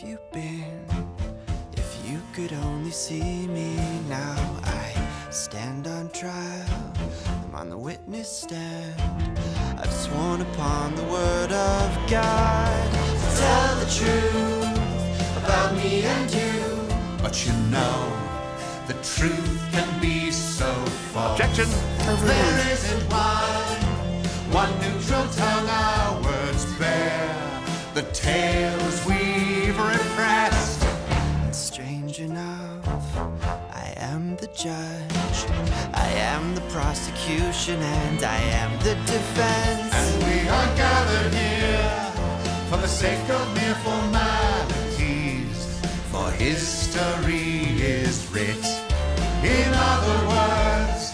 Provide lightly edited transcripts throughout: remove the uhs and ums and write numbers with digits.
you been? If you could only see me now, I stand on trial, I'm on the witness stand. I've sworn upon the word of God to tell the truth about me and you. But you know, the truth can be so false. Objection! There isn't one neutral tongue our words bear. The tales we've repressed. And strange enough, I am the judge, I am the prosecution, and I am the defense. And we are gathered here for the sake of mere formalities. For history is writ. In other words,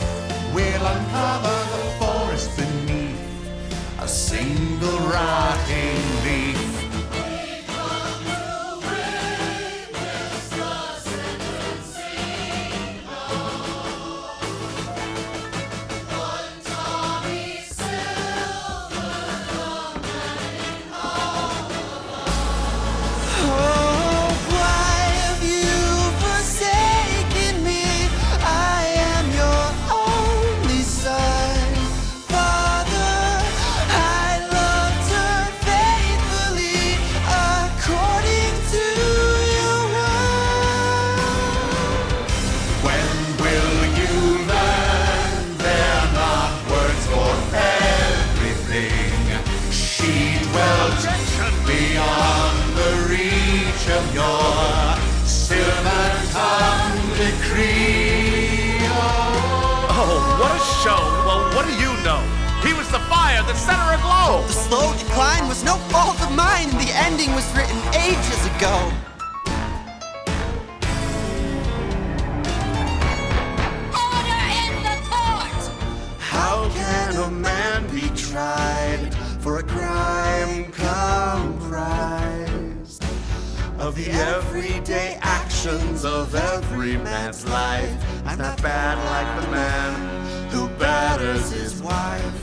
we'll uncover the forest beneath a single rotting leaf. The center aglow! The slow decline was no fault of mine. The ending was written ages ago. Order in the court! How can a man be tried for a crime comprised of the everyday actions of every man's life? I'm not bad like the man who batters his wife.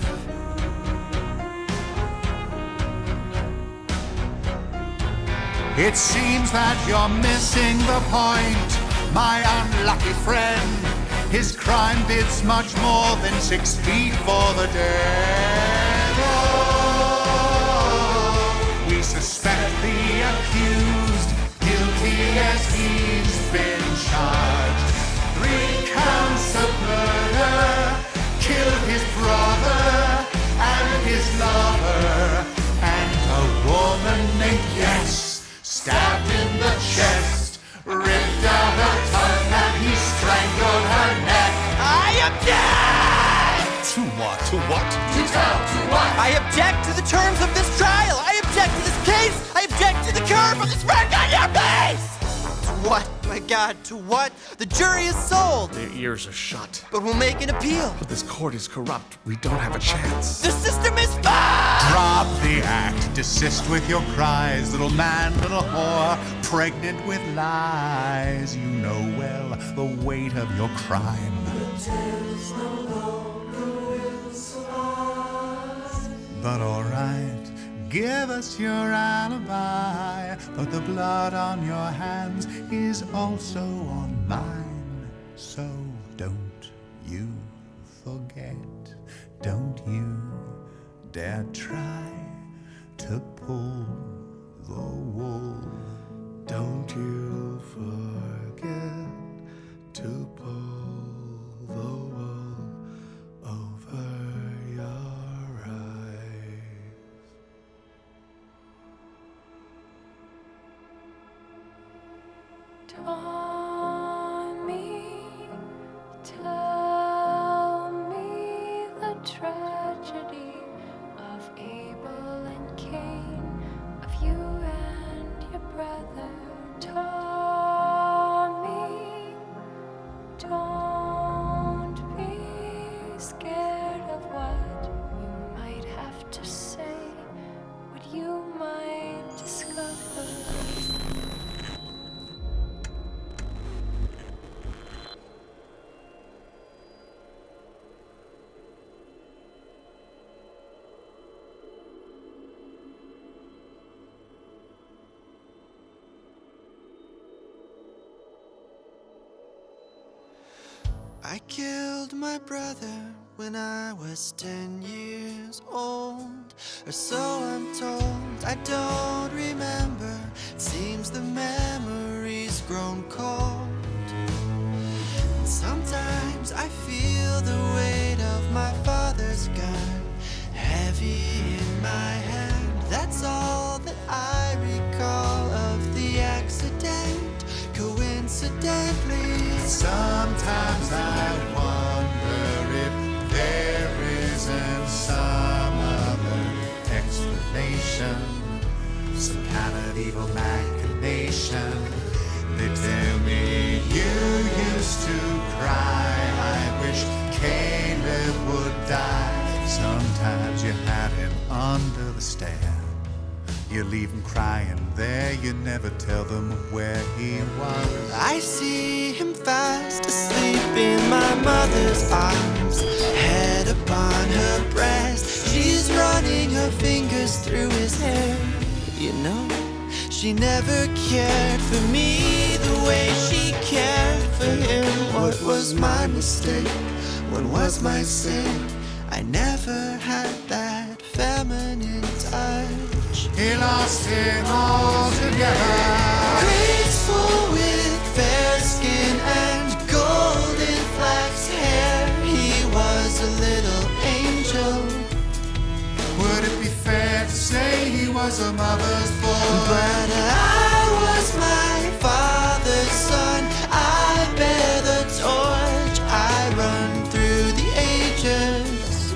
It seems that you're missing the point, my unlucky friend. His crime bids much more than 6 feet for the dead. Oh, we suspect the accused, guilty as he's been charged. 3 counts of murder, killed his brother and his lover, and a woman named Yes. Stabbed in the chest, ripped out her tongue, and he strangled her neck. I object! To what? To what? To what? I object to the terms of this trial! I object to this case! I object to the curve of the smirk on your face! To what? My God, to what? The jury is sold! Their ears are shut. But we'll make an appeal. But this court is corrupt. We don't have a chance. The system is fucked! Drop the act, desist with your cries, little man, little whore, pregnant with lies. You know well the weight of your crime. But alright, give us your alibi, but the blood on your hands is also on mine. So don't you forget, don't you dare try to pull the wool. Don't you forget to pull the wool over your eyes. Tommy, tell me the tragedy of Abel and Cain, of you and your brother Tommy. Don't be scared of what you might have to say, what you might discover. I killed my brother when I was 10 years old, or so I'm told. I don't remember. It seems the memory's grown cold. And sometimes I feel the weight of my father's gun heavy in my hand. That's all that I recall of the accident, coincidentally. Sometimes I wonder if there isn't some other explanation, some kind of evil machination. They tell me you used to cry, I wish Caleb would die. Sometimes you had him under the stand. You leave him crying there, you never tell them where he was. I see him fast asleep in my mother's arms, head upon her breast. She's running her fingers through his hair. You know, she never cared for me the way she cared for him. What was my mistake? What was my sin? I never had that feminine touch. He lost him altogether. Graceful with fair skin and golden flaxed hair, he was a little angel. Would it be fair to say he was a mother's boy? But I was my father's son. I bear the torch. I run through the ages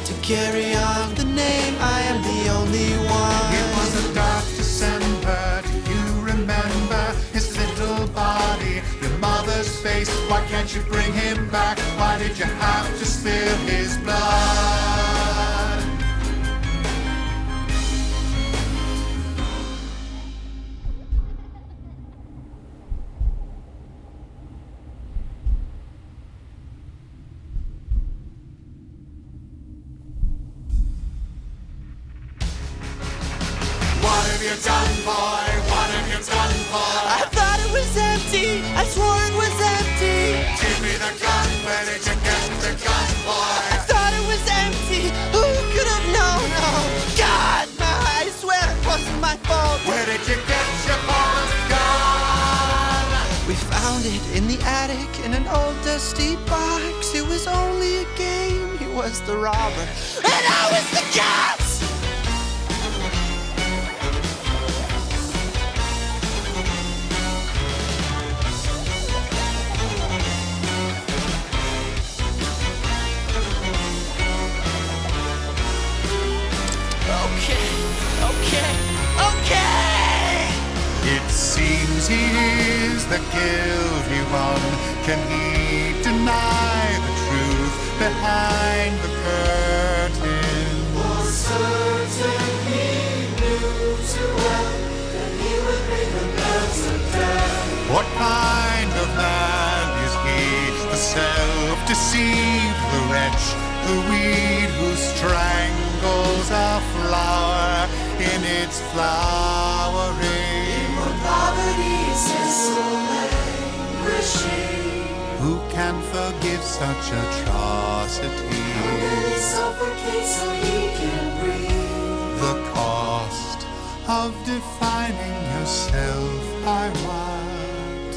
to carry on the name. I am the only one. It was a dark December. Do you remember his little body, your mother's face? Why can't you bring him back? Why did you have to spill his blood? What have you done, boy? What have you done, boy? I thought it was empty. I swore it was empty. Give me the gun. Where did you get the gun, boy? I thought it was empty. Who could have known? Oh, God, I swear it wasn't my fault. Where did you get your father's gun? We found it in the attic in an old dusty box. It was only a game. He was the robber, and I was the cat. Okay. It seems he is the guilty one. Can he deny the truth behind the curtain? For certain he knew too well that he would bring the blood to death. What kind of man is he? The self-deceived, the wretch, the weed who strangles a flower in its flowering. Poverty's his languishing. Who can forgive such atrocity? He suffocates so he can breathe. The cost of defining yourself by what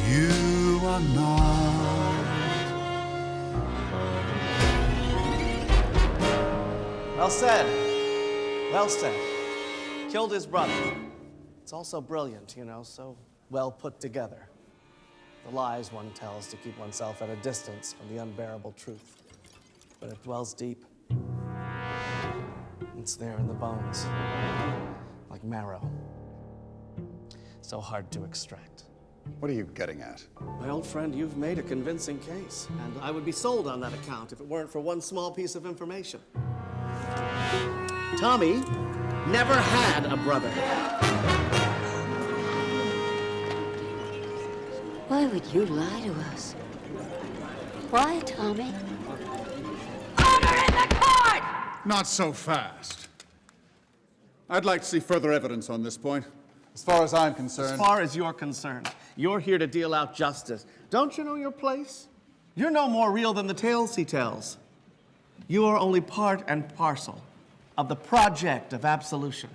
you are not. Well said. Well said. Killed his brother. It's also brilliant, you know, so well put together. The lies one tells to keep oneself at a distance from the unbearable truth. But it dwells deep. It's there in the bones, like marrow. So hard to extract. What are you getting at? My old friend, you've made a convincing case, and I would be sold on that account if it weren't for one small piece of information. Tommy never had a brother. Why would you lie to us? Why, Tommy? Not so fast. I'd like to see further evidence on this point. As far as I'm concerned. As far as you're concerned, you're here to deal out justice. Don't you know your place? You're no more real than the tales he tells. You are only part and parcel of the project of absolution,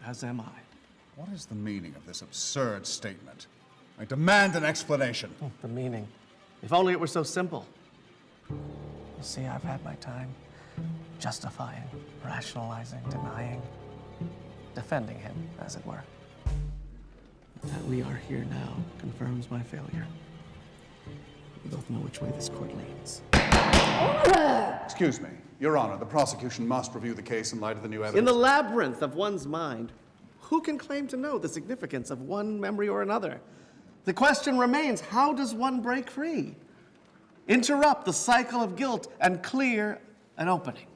as am I. What is the meaning of this absurd statement? I demand an explanation. The meaning. If only it were so simple. You see, I've had my time justifying, rationalizing, denying, defending him, as it were. That we are here now confirms my failure. We both know which way this court leans. Excuse me, Your Honor, the prosecution must review the case in light of the new evidence. In the labyrinth of one's mind, who can claim to know the significance of one memory or another? The question remains, how does one break free? Interrupt the cycle of guilt and clear an opening.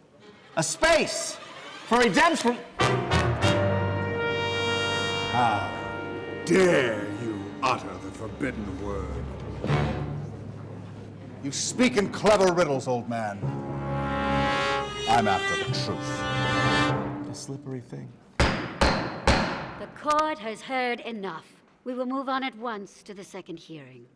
A space for redemption. How dare you utter the forbidden word? You speak in clever riddles, old man. I'm after the truth. A slippery thing. The court has heard enough. We will move on at once to the second hearing.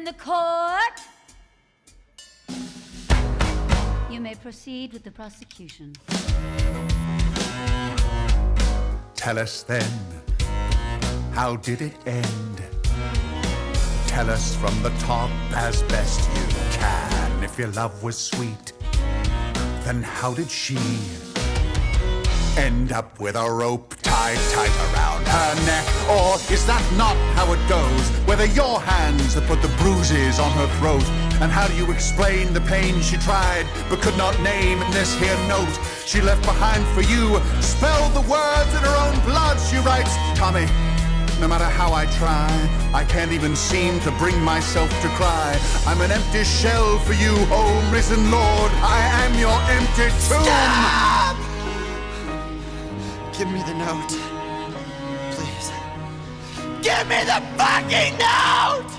The court. You may proceed with the prosecution. Tell us then, how did it end? Tell us from the top as best you can. If your love was sweet, then how did she end up with a rope tied tight around her neck? Or is that not how it goes? Whether your hands have put the bruises on her throat? And how do you explain the pain she tried but could not name in this here note she left behind for you? Spelled the words in her own blood, she writes, Tommy, no matter how I try, I can't even seem to bring myself to cry. I'm an empty shell for you, oh risen Lord. I am your empty tomb. Stop! Give me the note. Please. Give me the fucking note!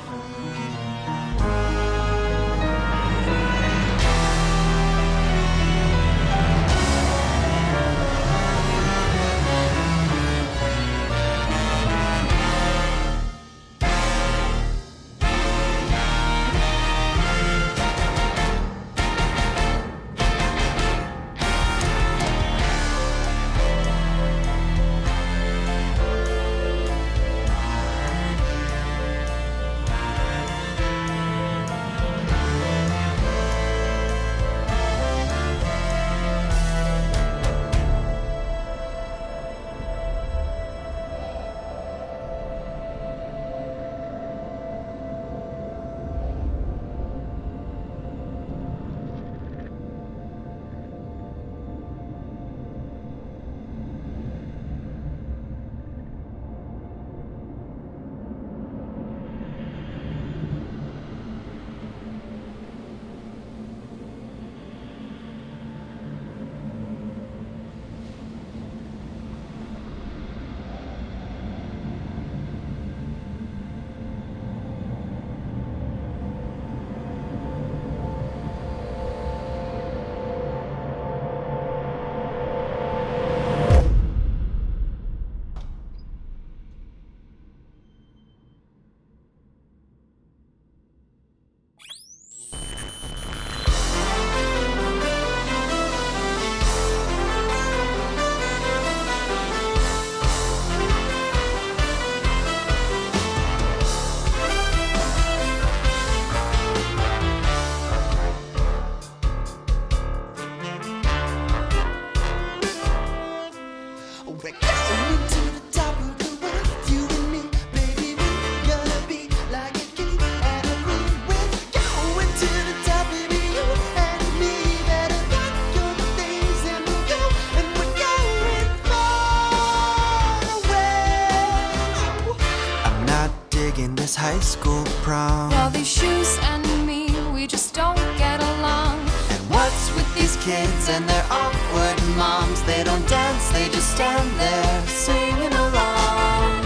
in this high school prom. Well, these shoes and me, we just don't get along. And what's with these kids and their awkward moms? They don't dance, they just stand there singing along.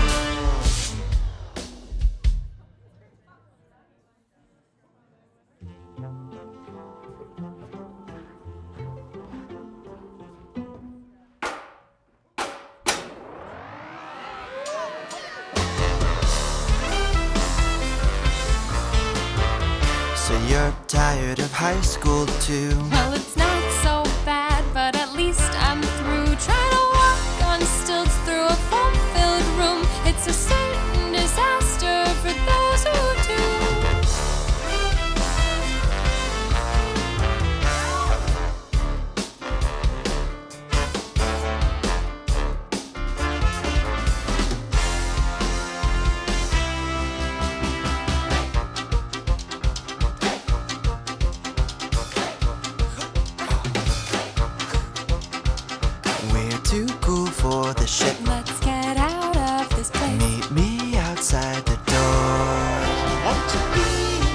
So you're tired of high school too? Well, it's not so bad, but at least I'm through. Trying to walk on stilts through a foam-filled room. It's a certain disaster for those who do. We're too cool for the shit. Let's get out of this place. Meet me outside the door. Want to be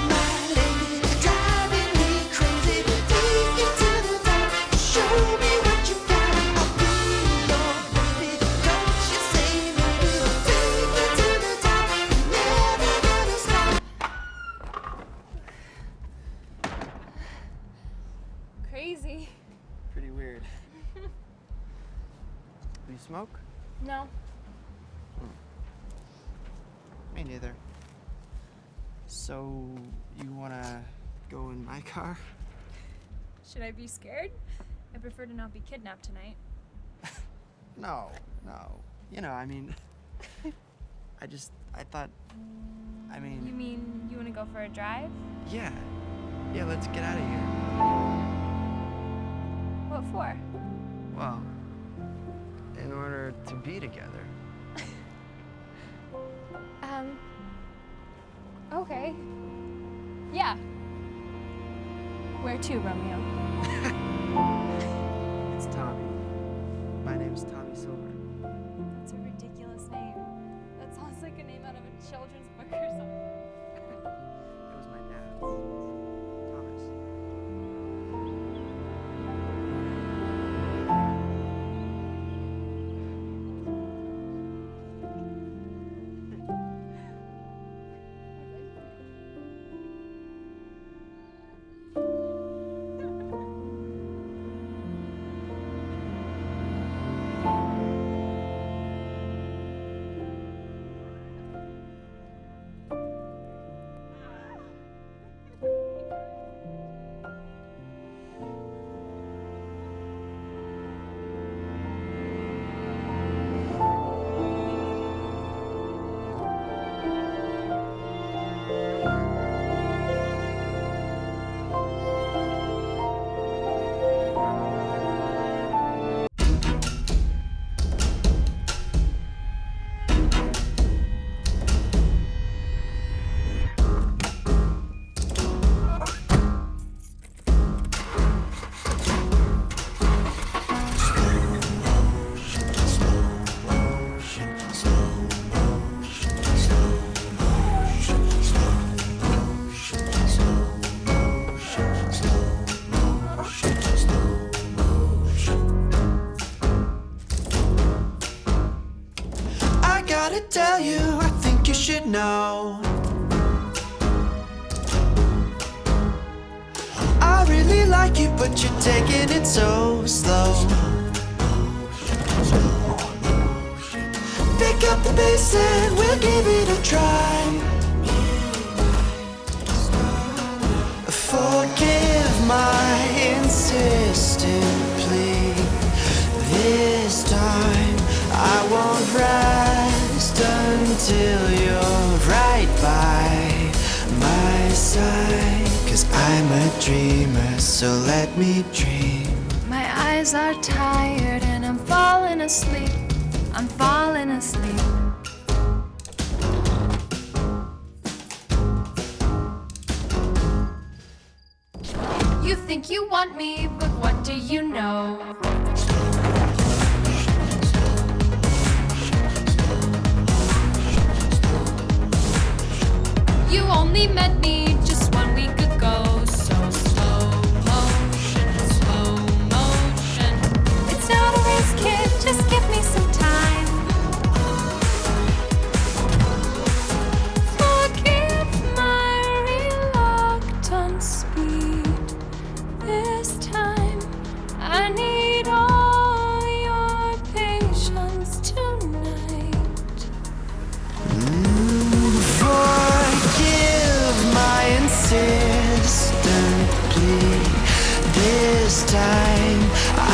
my lady, driving me crazy. Take you to the top, show me what you got. I'll be your baby, don't you say maybe. Take you to the top, never gonna stop. Crazy. Pretty weird. Do you smoke? No. Me neither. So, you wanna go in my car? Should I be scared? I prefer to not be kidnapped tonight. No. You know, I mean, I thought, You mean you want to go for a drive? yeah, let's get out of here. What for? Well, in order to be together. Okay. Yeah. Where to, Romeo? It's Tommy. My name's Tommy Silver. That's a ridiculous name. That sounds like a name out of a children's book or something. It was my dad's. Thomas. Gotta tell you, I think you should know. I really like you, but you're taking it so slow. Pick up the pace and we'll give it a try. Forgive my insistent plea. This time I won't rest until you're right by my side. 'Cause I'm a dreamer, so let me dream. My eyes are tired and I'm falling asleep. I'm falling asleep. You think you want me, but what do you know? we met me just 1 week ago. So slow motion, slow motion. It's not a race, kid, just give me some time. Forgive my reluctant speed. This time, I need all your patience tonight. Forgive my insistent plea. This time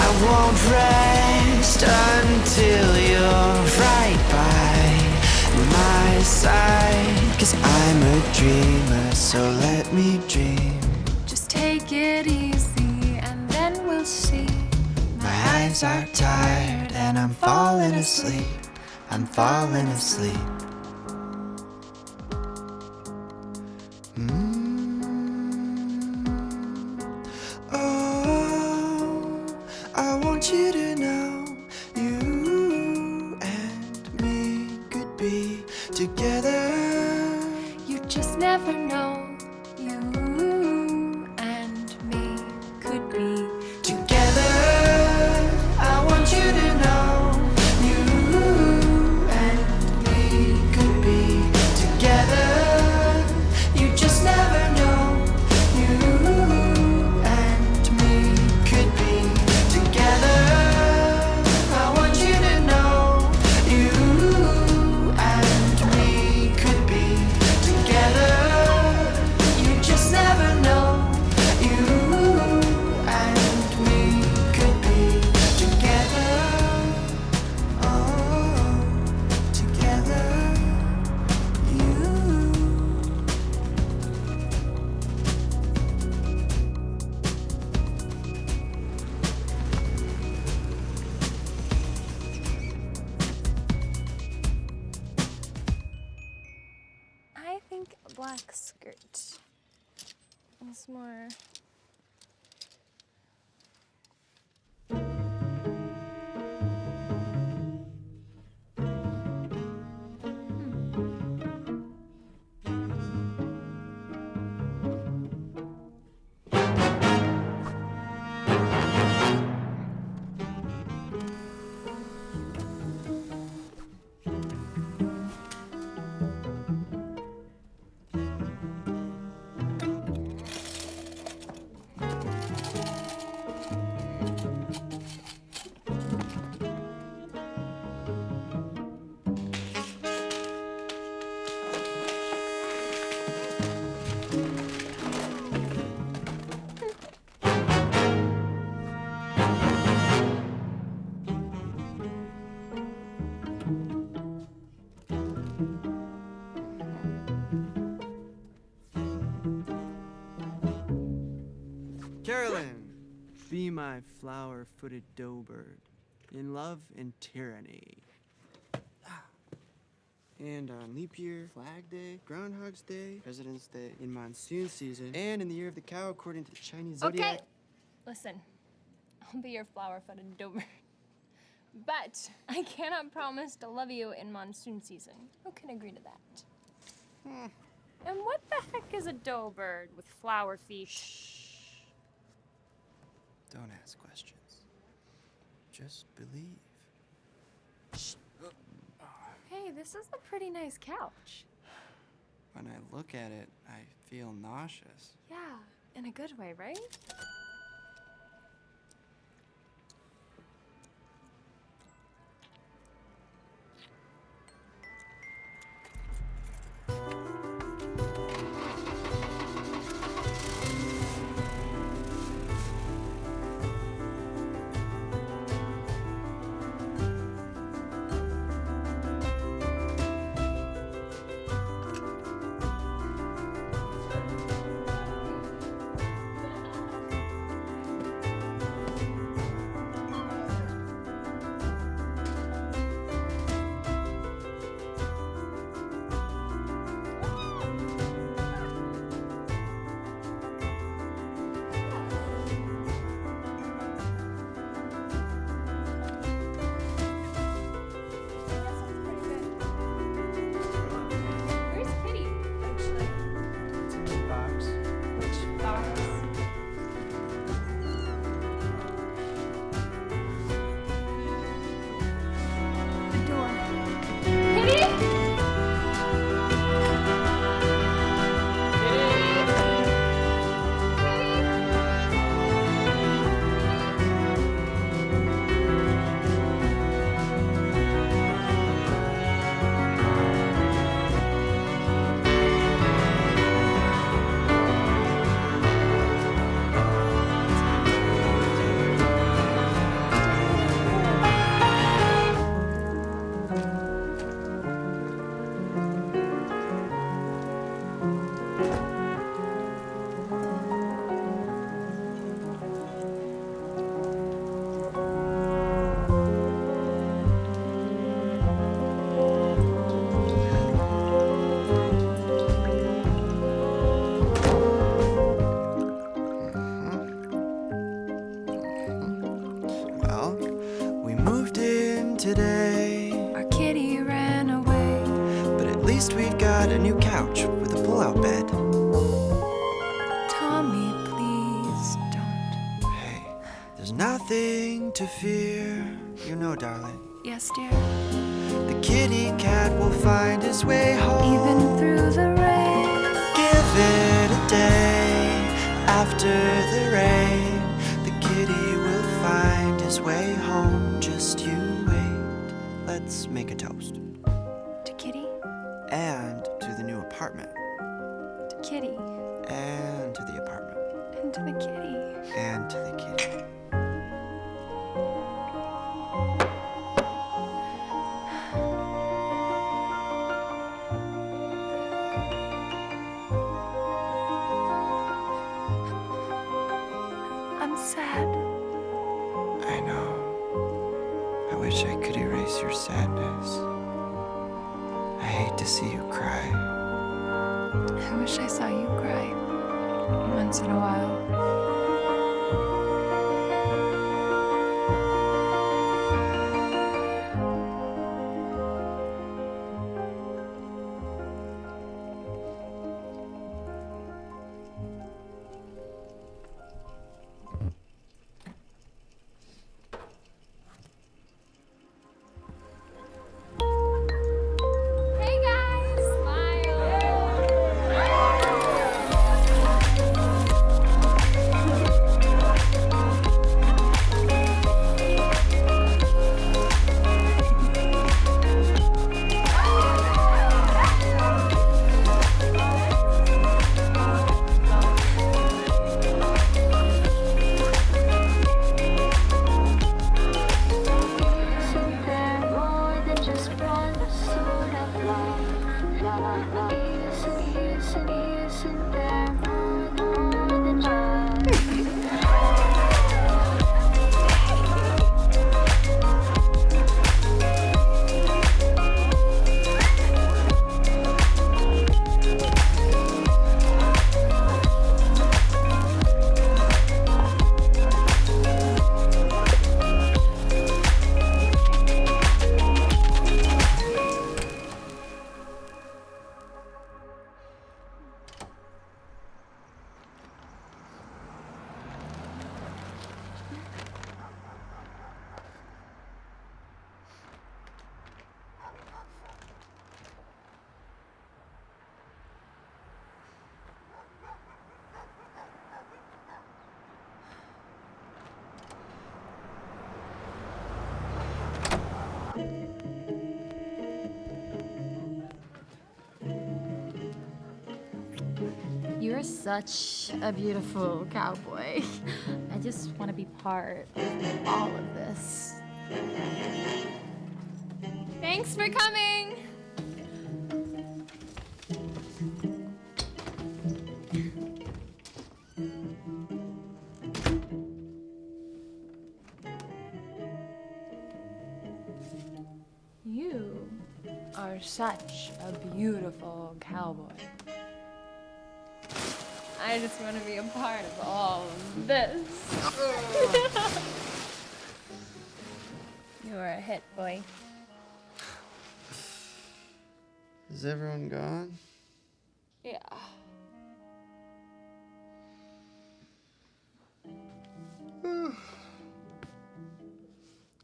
I won't rest until you're right by my side. 'Cause I'm a dreamer, so let me dream. Just take it easy and then we'll see. My eyes are tired and I'm falling asleep. I'm falling asleep. Oh, I want you to know you and me could be together. You just never know. You and me could be. Together, I want you to know you and me could be together. You just never know. You and me could be together. I want you to know you and me could be together. You just never know. You and me could be together. Oh, together. You. I think a black skirt is more. Carolyn, be my flower-footed dough-bird, in love and tyranny. And on leap year, Flag Day, Groundhog's Day, President's Day, in monsoon season, and in the year of the cow according to the Chinese zodiac. Okay. Listen, I'll be your flower-footed dober. But I cannot promise to love you in monsoon season. Who can agree to that? And what the heck is a dough bird with flower feet? Don't ask questions. Just believe. Hey, this is a pretty nice couch. When I look at it, I feel nauseous. Yeah, in a good way, right? to fear. You know, darling. Yes, dear. The kitty cat will find his way home. Even through the rain. Give it a day after the rain. The kitty will find his way home. Just you wait. Let's make a toast. To Kitty. And to the new apartment. To Kitty. And to the apartment. And to the kitty. And to the kitty. I'm sad. I know. I wish I could erase your sadness. I hate to see you cry. I wish I saw you cry once in a while. Hey guys, smile. Isn't there more than just one sort of love? Love, isn't there more than just? You're such a beautiful cowboy. I just want to be part of all of this. Thanks for coming. You are such a beautiful cowboy. I just want to be a part of all of this. You are a hit, boy. Is everyone gone? Yeah.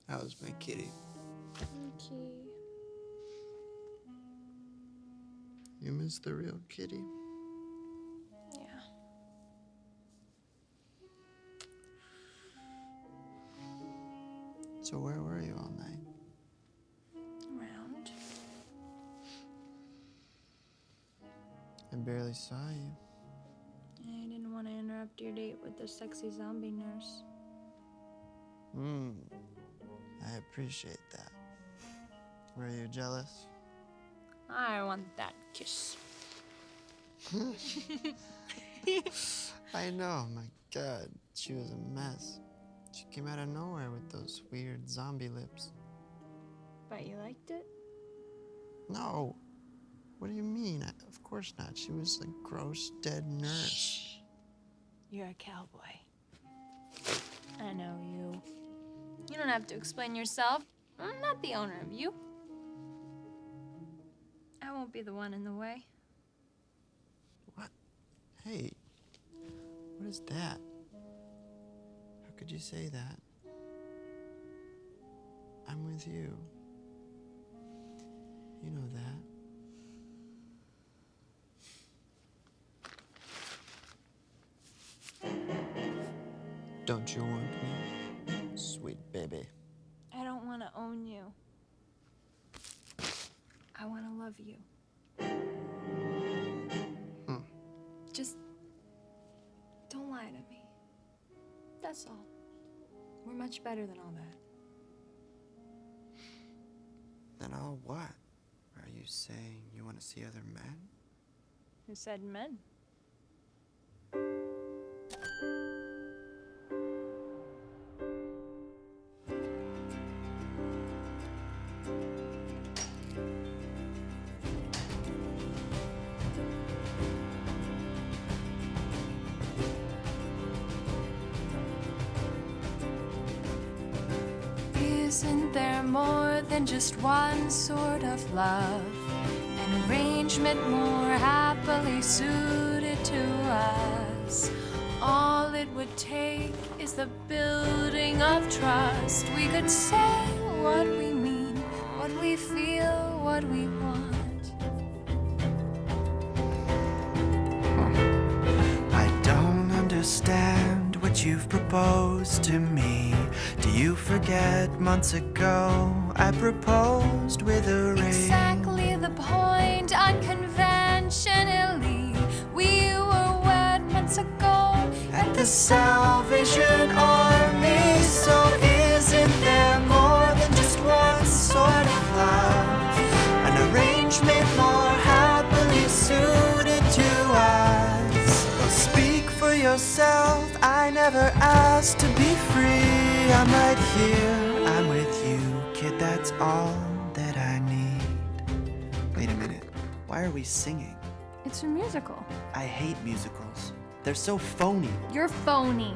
How's my kitty? Okay. You miss the real kitty? Yeah. So where were you all night? Around. I barely saw you. I didn't want to interrupt your date with the sexy zombie nurse. I appreciate that. Were you jealous? I want that kiss. I know, my God. She was a mess. She came out of nowhere with those weird zombie lips. But you liked it? No. What do you mean? Of course not. She was a gross, dead nurse. You're a cowboy. I know you. You don't have to explain yourself. I'm not the owner of you. I won't be the one in the way. What? Hey, what is that? How could you say that? I'm with you. You know that. Don't you want me, sweet baby? I don't want to own you. I want to love you. Just don't lie to me. That's all. We're much better than all that. Then all what? Are you saying you want to see other men? Who said men? Isn't there more than just one sort of love? An arrangement more happily suited to us. All it would take is the building of trust. We could say what we mean, what we feel, what we want. I don't understand what you've proposed to me. Do you forget months ago I proposed with a ring? Exactly the point, unconventionally. We were wed months ago At the Salvation Army. So isn't there more than just one sort of love? An arrangement more happily suited to us. Well, speak for yourself. I never asked to be free. I'm right here, I'm with you, kid, that's all that I need. Wait a minute, why are we singing? It's a musical. I hate musicals. They're so phony. You're phony.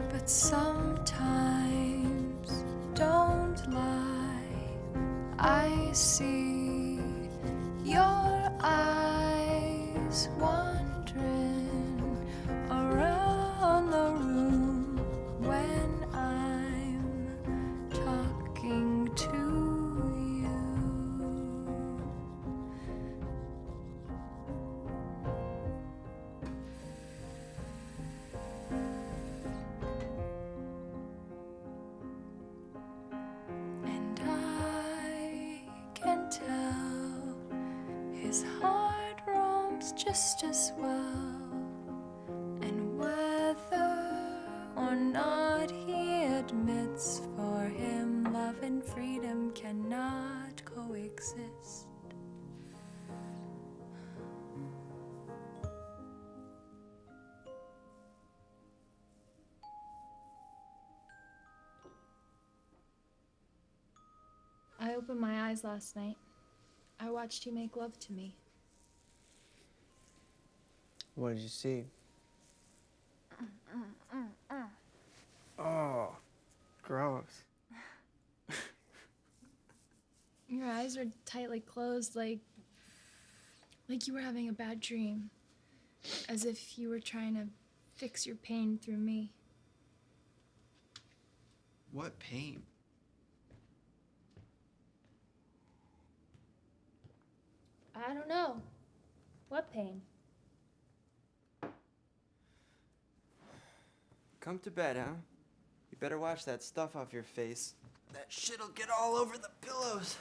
But sometimes, don't lie, I see your eyes wandering around the room when I'm talking to you. And I can tell his heart roams just as well. And whether or not he admits, for him love and freedom cannot coexist. I opened my eyes last night. I watched you make love to me. What did you see? Oh, gross. Your eyes were tightly closed, like you were having a bad dream. As if you were trying to fix your pain through me. What pain? I don't know. What pain? Come to bed, huh? You better wash that stuff off your face. That shit'll get all over the pillows.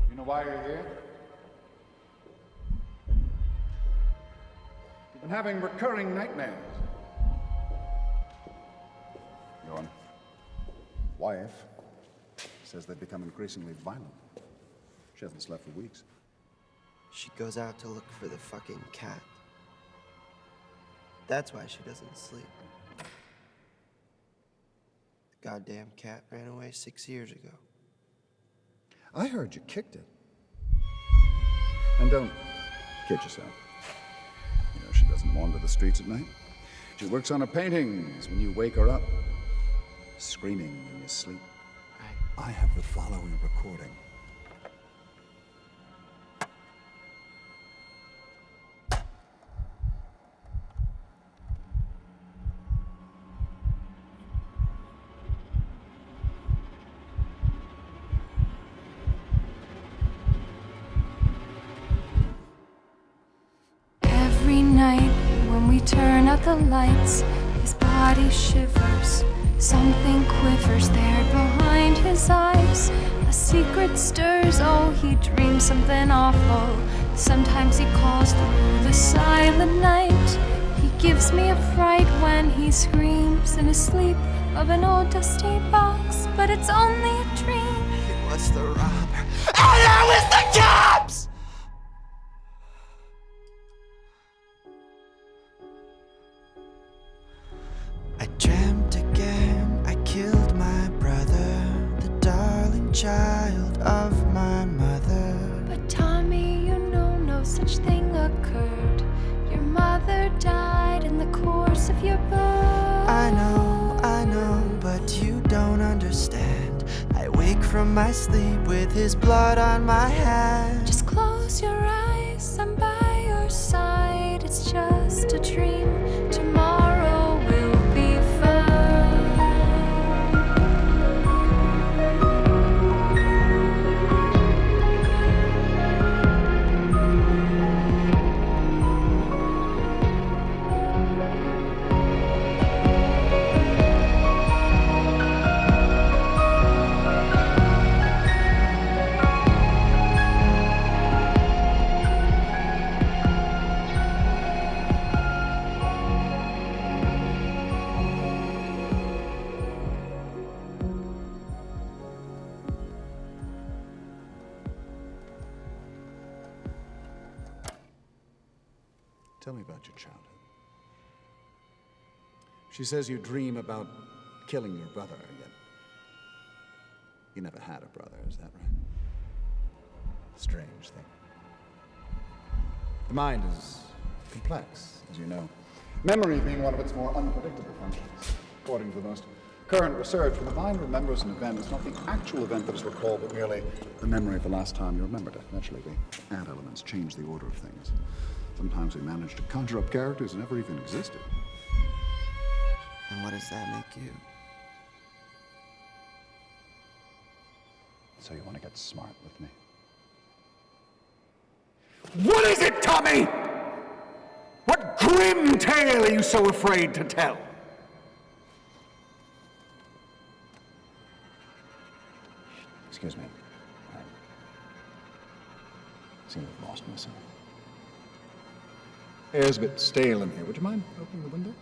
You know why you're here? You've been having recurring nightmares. Go on. wife says they've become increasingly violent. She hasn't slept for weeks. She goes out to look for the fucking cat. That's why she doesn't sleep. The goddamn cat ran away 6 years ago. I heard you kicked it. And don't kid yourself. You know, she doesn't wander the streets at night. She works on her paintings when you wake her up, screaming when you sleep. I have the following recording. Every night when we turn out the lights, his body shivers. Something quivers there behind his eyes. A secret stirs, oh, he dreams something awful. Sometimes he calls through the silent night. He gives me a fright when he screams in his sleep of an old dusty box, but it's only a dream. It was the robber. And I was the cops! I dreamt again, I killed my brother, the darling child of my mother. But Tommy, you know no such thing occurred. Your mother died in the course of your birth. I know, but you don't understand. I wake from my sleep with his blood on my hand. Just close your eyes, I'm by your side. It's just a dream, tomorrow will be fine. Tell me about your childhood. She says you dream about killing your brother, yet you never had a brother, is that right? Strange thing. The mind is complex, as you know. Memory being one of its more unpredictable functions. According to the most current research, when the mind remembers an event, it's not the actual event that is recalled, but merely the memory of the last time you remembered it. Naturally, the add elements change the order of things. Sometimes we manage to conjure up characters that never even existed. And what does that make you? So you want to get smart with me? What is it, Tommy? What grim tale are you so afraid to tell? Excuse me. I seem to have lost myself. Air's a bit stale in here. Would you mind opening the window?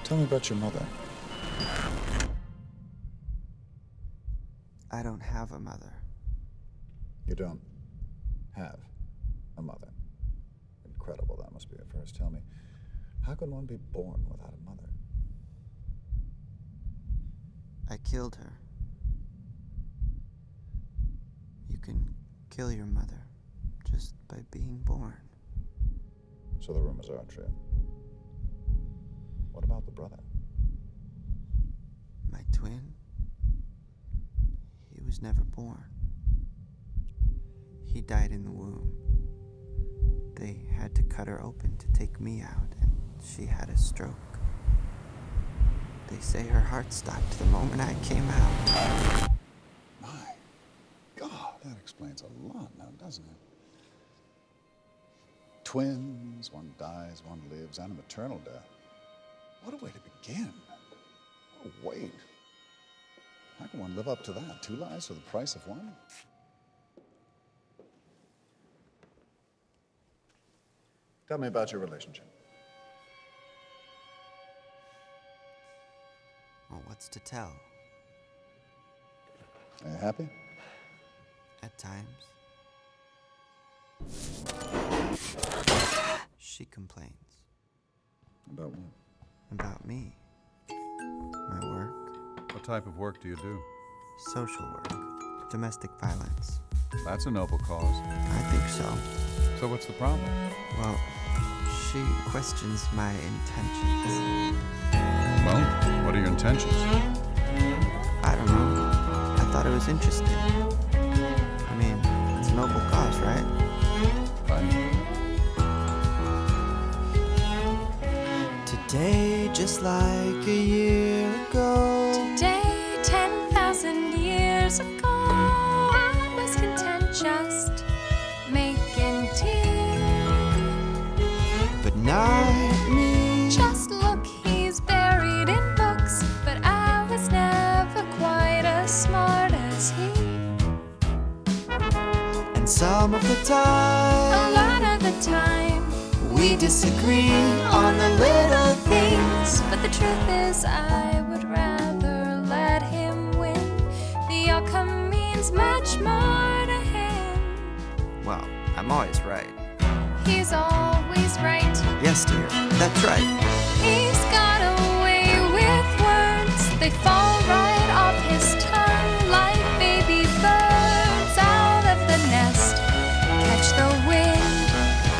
Tell me about your mother. I don't have a mother. You don't have a mother. Incredible, that must be at first. Tell me, how can one be born without a mother? I killed her. You can kill your mother just by being born. So the rumors are true. What about the brother? My twin? He was never born. He died in the womb. They had to cut her open to take me out, and she had a stroke. They say her heart stopped the moment I came out. My God, that explains a lot now, doesn't it? twins, one dies, one lives, and a maternal death. What a way to begin. What a weight. How can one live up to that? 2 lives for the price of one? Tell me about your relationship. Well, what's to tell? Are you happy? At times. She complains. About what? About me. My work. What type of work do you do? Social work. Domestic violence. That's a noble cause. I think so. So what's the problem? Well, she questions my intentions. Well, what are your intentions? I don't know. I thought it was interesting. I mean, it's a noble cause, right? Fine. Today, just like a year ago. Today, 10,000 years ago, I was content just making tea. But not me. Just look, he's buried in books, but I was never quite as smart as he. And some of the time, A lot of the time, we disagree on the little things. but the truth is, I would rather let him win. The outcome means much more to him. Well, I'm always right. He's always right. Yes, dear, that's right. He's got a way with words. They fall right off his tongue like baby birds out of the nest. Catch the wind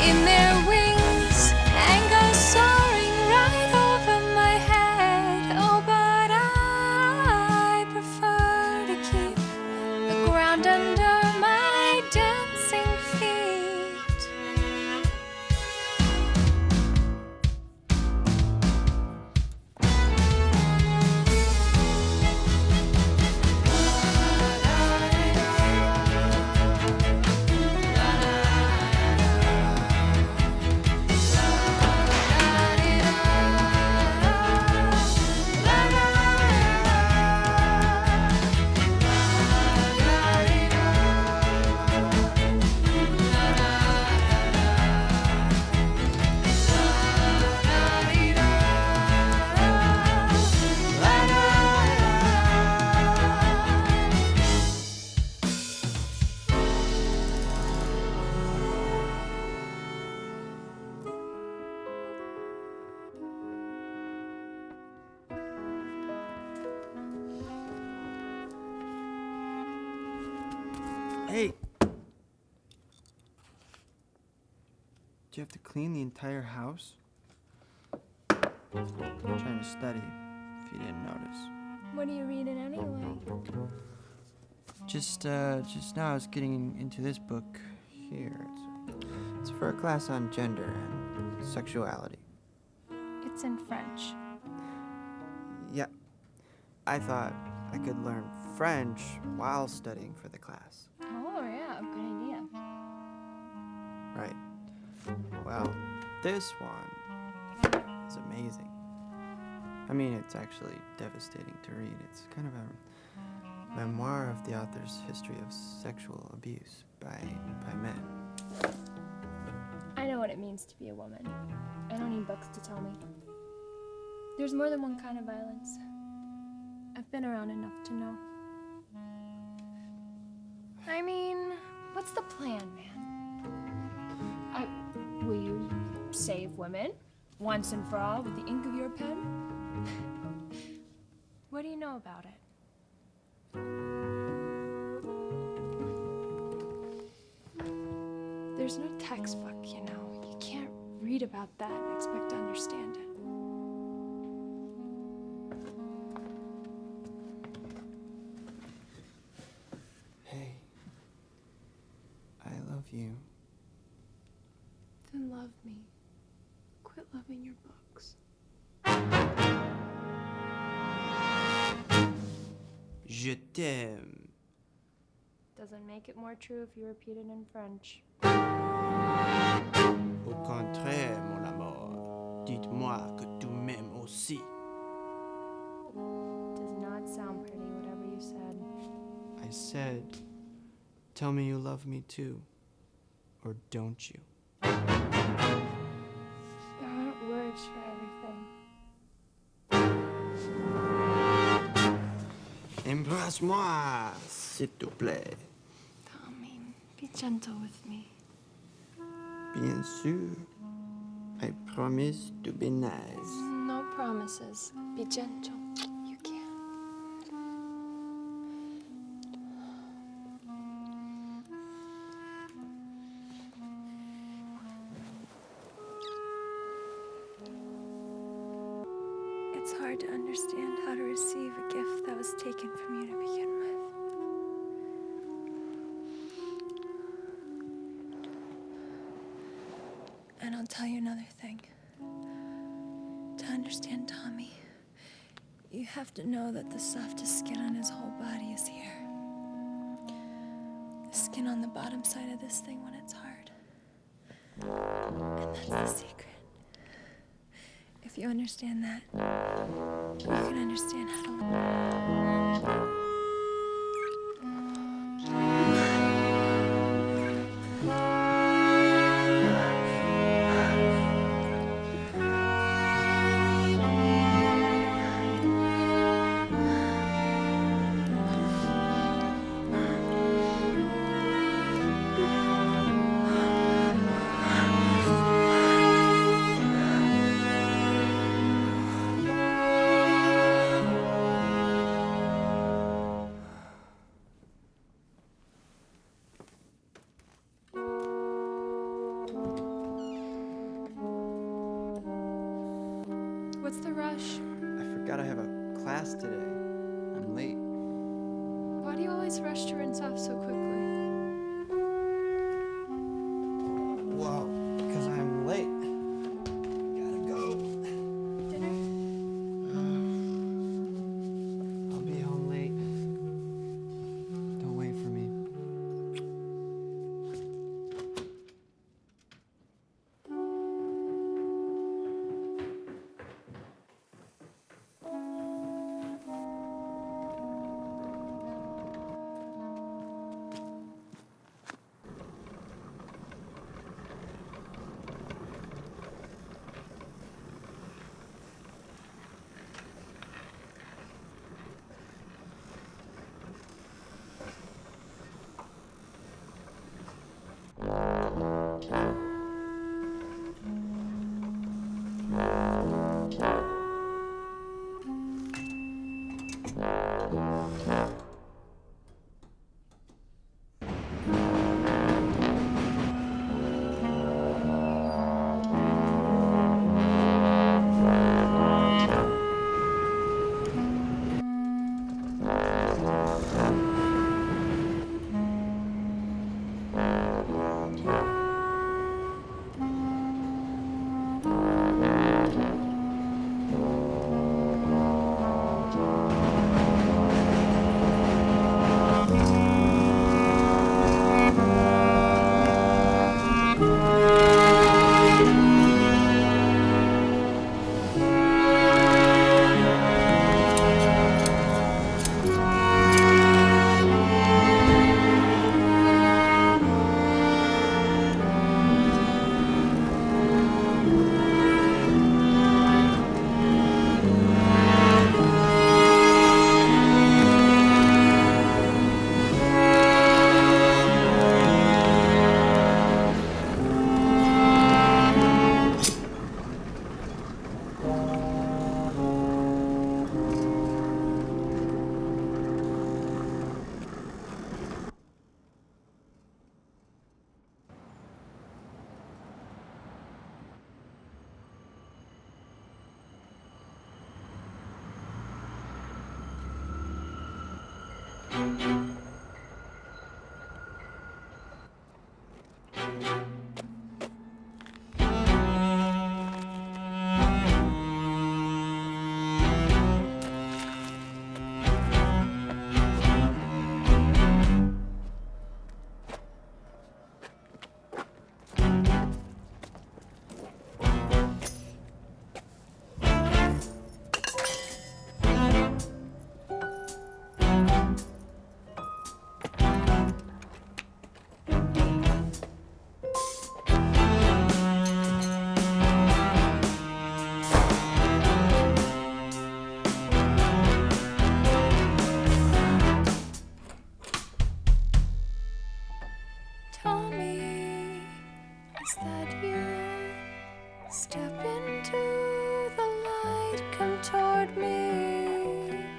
in their wings and go soaring right over my head. Oh, but I prefer to keep the ground under my dancing feet. Hey! Do you have to clean the entire house? I'm trying to study, if you didn't notice. What are you reading anyway? Just now I was getting into this book here. It's for a class on gender and sexuality. It's in French. Yeah. I thought I could learn French while studying for the class. Oh, yeah, good idea. Right. Well, this one is amazing. I mean, it's actually devastating to read. It's kind of a memoir of the author's history of sexual abuse by men. I know what it means to be a woman. I don't need books to tell me. There's more than one kind of violence. I've been around enough to know. I mean, what's the plan, man? Will you save women once and for all with the ink of your pen? What do you know about it? There's no textbook, you know. You can't read about that and expect to understand it. Hey, I love you. Then love me. Quit loving your books. Je t'aime. Doesn't make it more true if you repeat it in French. Au contraire, mon amour, dites-moi que tu m'aimes aussi. Does not sound pretty, whatever you said. I said, tell me you love me too, or don't you? There aren't words for everything. Embrasse-moi, s'il te plaît. Tommy, be gentle with me. Bien sûr. I promise to be nice. No promises. Be gentle. You can. It's hard to understand how to receive a gift that was taken from you to begin with. And I'll tell you another thing. To understand Tommy, you have to know that the softest skin on his whole body is here. The skin on the bottom side of this thing when it's hard. And that's the secret. If you understand that, you can understand how to live. What's the rush? I forgot I have a class today. I'm late. Why do you always rush to rinse off so quickly? Well, because I'm late. Gotta go. Dinner? I'll be home late. Don't wait for me.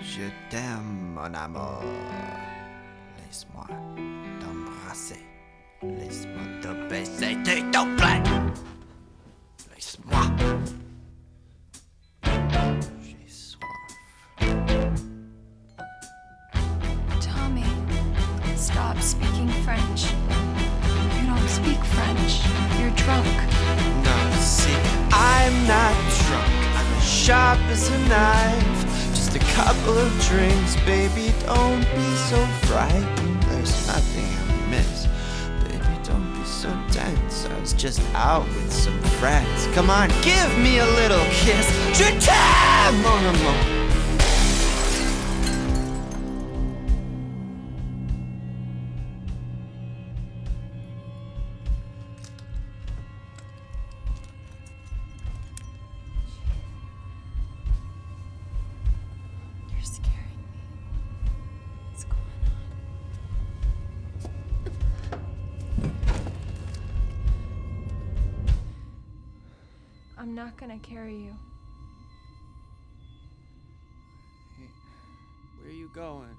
Je t'aime, mon amour. Laisse-moi t'embrasser. Laisse-moi te baiser, s'il te plaît. Laisse-moi. J'ai soif. Tommy, stop speaking French. You don't speak French. You're drunk. No, see, I'm not drunk. I'm as sharp as a knife. Just a couple of drinks, baby. Don't be so frightened. There's nothing I miss. Baby, don't be so tense. I was just out with some friends. Come on, give me a little kiss. Je t'aime, mon amour. You're scaring me. What's going on? I'm not gonna carry you. Hey, where are you going?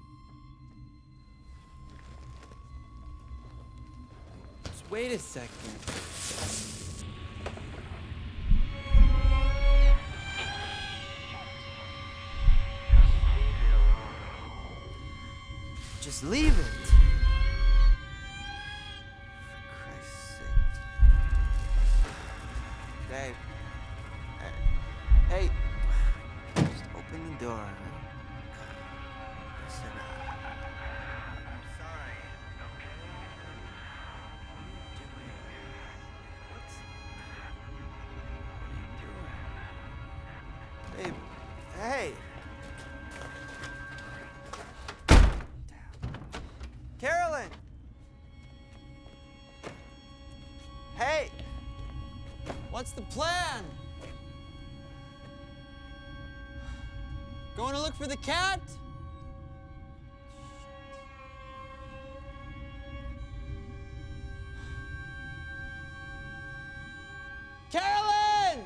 Just wait a second. Just leave it. For Christ's sake. Babe. Hey. Just open the door. Huh? Listen up. I'm sorry. Okay. What are you doing? What are you doing? Babe. Hey. Carolyn! Hey! What's the plan? Going to look for the cat? Carolyn!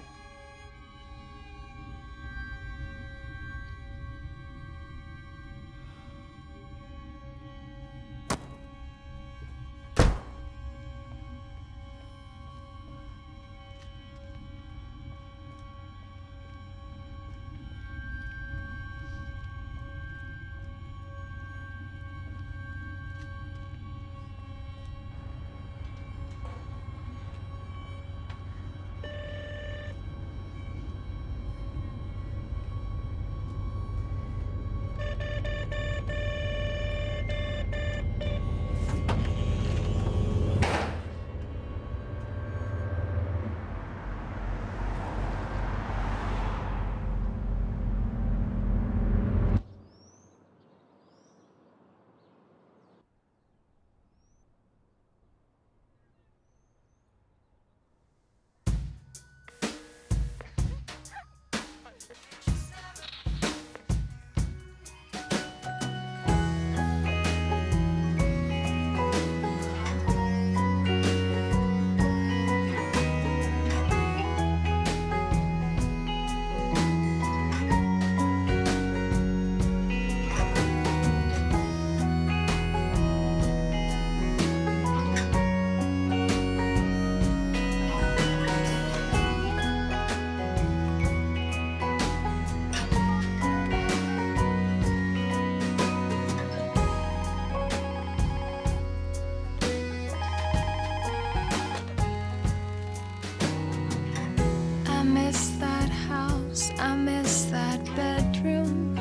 I miss that bedroom,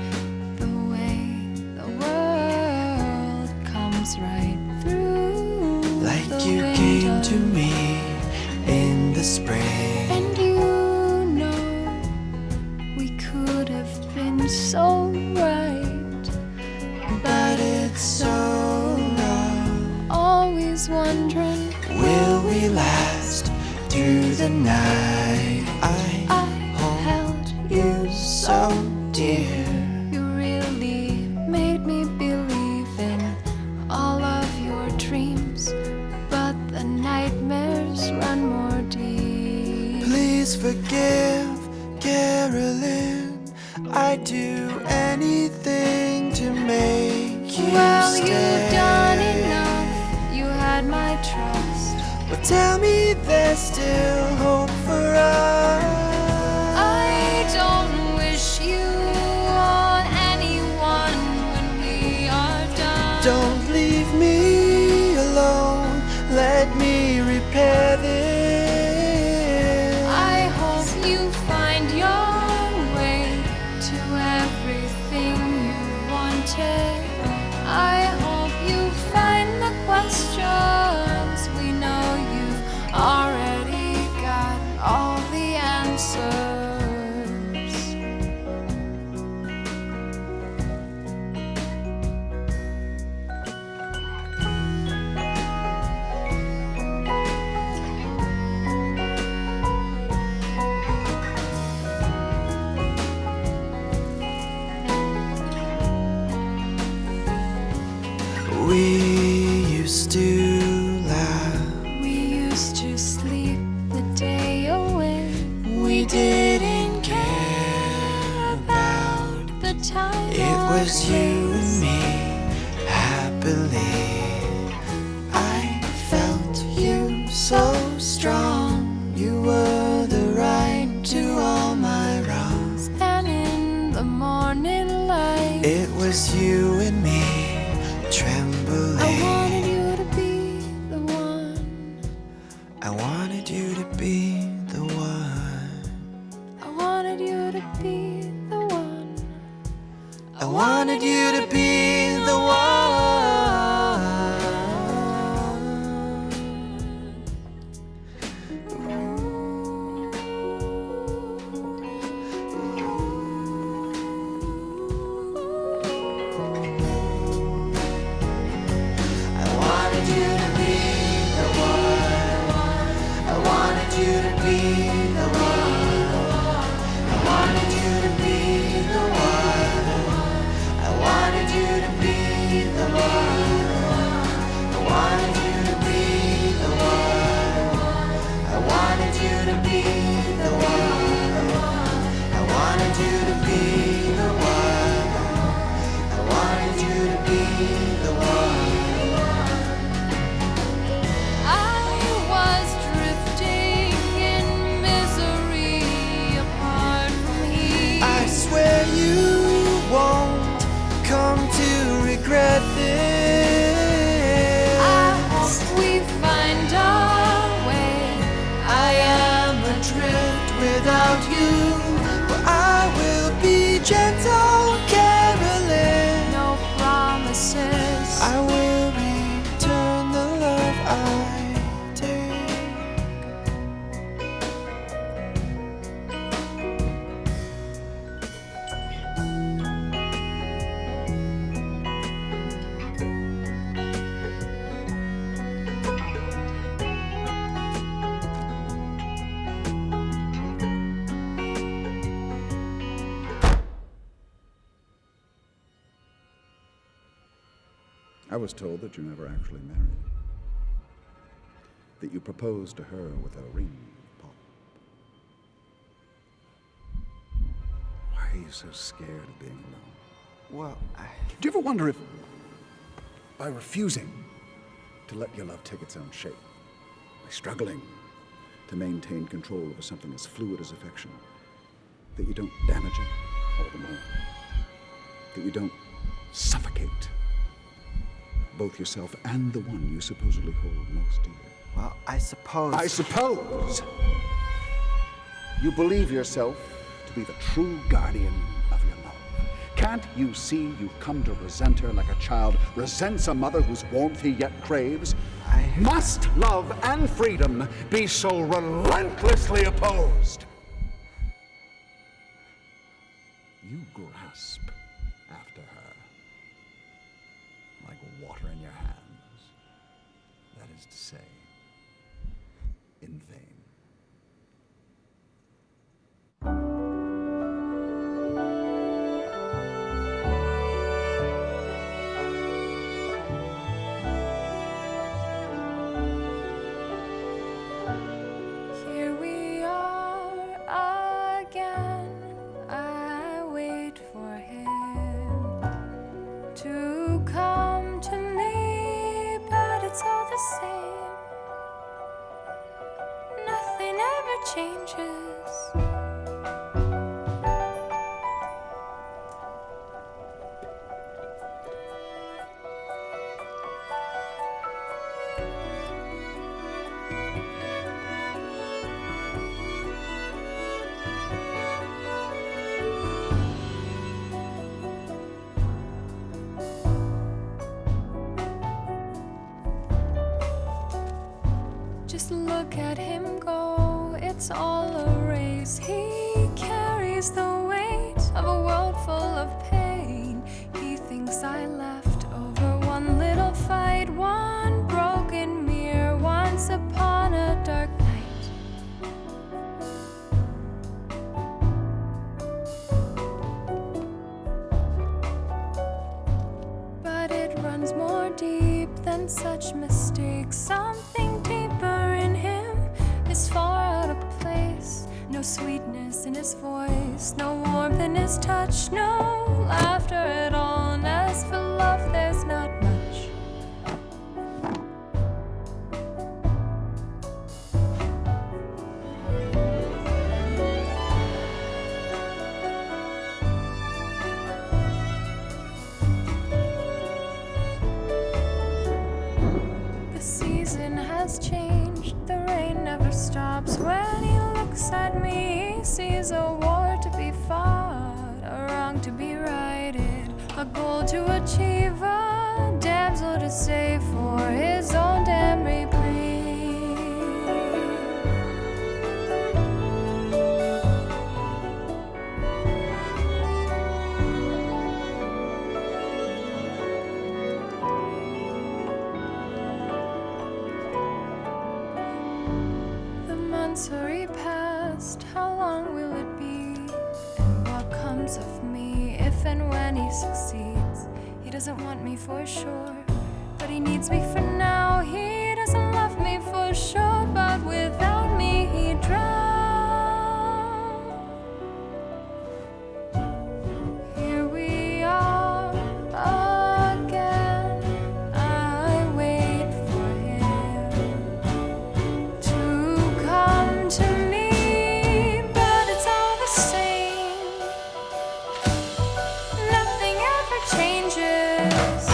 the way the world comes right through. Like the you window. came to me in the spring. And you know we could have been so right, But it's so wrong. always wondering, Will we last through the night? I held you so dear. You really made me believe in all of your dreams, but the nightmares run more deep. Please forgive, Carolyn. I'd do anything tell me there's still hope for us. I don't wish you on anyone when we are done. Don't leave me alone, let me repair this. I hope you find your way to everything you wanted. I hope you find the questions we know you've already got all the answers. We used to laugh, We used to sleep the day away. we didn't care about. The time It or was you and place. me, happily. I felt you so strong. You were the right to all my wrongs. And in the morning light, It was you and me, trembling. I wanted you to be the one. I wanted you to be the one. I wanted you to be the one. I wanted you to be the I wanted you to be the one. I wanted you to be the one. I wanted you to be the one. I wanted you to be the one. I wanted you to be the one. I wanted you to be the one. I wanted you to be the one. I wanted you to be the one. I was drifting in misery apart from here. I swear you won't come to regret this. I hope we find our way. I am adrift without you, but I will be gentle, caroling. No promises. I will return the love I take. I was told that you never actually married. That you proposed to her with a ring pop. Why are you so scared of being alone? Well, Do you ever wonder if, by refusing to let your love take its own shape, by struggling to maintain control over something as fluid as affection, that you don't damage it all the more? That you don't suffocate both yourself and the one you supposedly hold most dear? well, I suppose. I suppose you believe yourself to be the true guardian of your love. Can't you see you've come to resent her like a child resents a mother whose warmth he yet craves? Must love and freedom be so relentlessly opposed? You grasp after her like water in your hands. That is to say, in vain. Here we are again. I wait for him to come to me, but it's all the same. changes. Just look at him go, it's all a race. He carries the weight of a world full of pain. He thinks I left over one little fight, one broken mirror once upon a dark night. But it runs more deep than such mistakes. Something deeper in him is far out of place. No sweetness in his voice, no warmth in his touch, no laughter at all. And as for love, there's not much. The season has changed, the rain never stops. When he looks at me, he sees a war to be fought, a wrong to be righted, a goal to achieve, a damsel to save for his own damn reprieve. The months hurry past, how long will it be? And what comes of me if and when he succeeds? He doesn't want me for sure, but he needs me for now. He doesn't love me for sure, but without me he'd drown. Here we are again. I wait for him to come to me, but it's all the same. Nothing ever changes.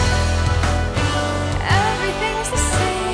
Everything's the same.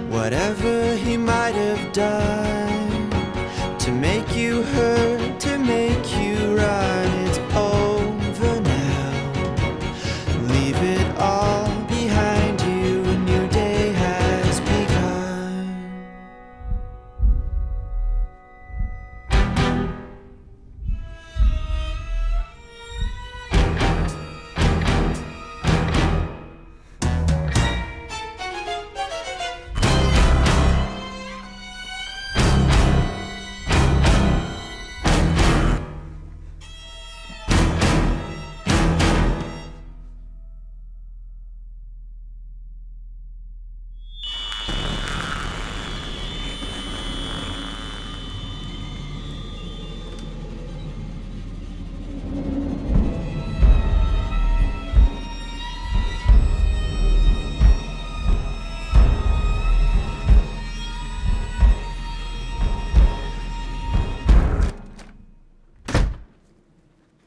whatever he might have done to make you hurt, to make you run, it's over now. Leave it all behind you, a new day has begun.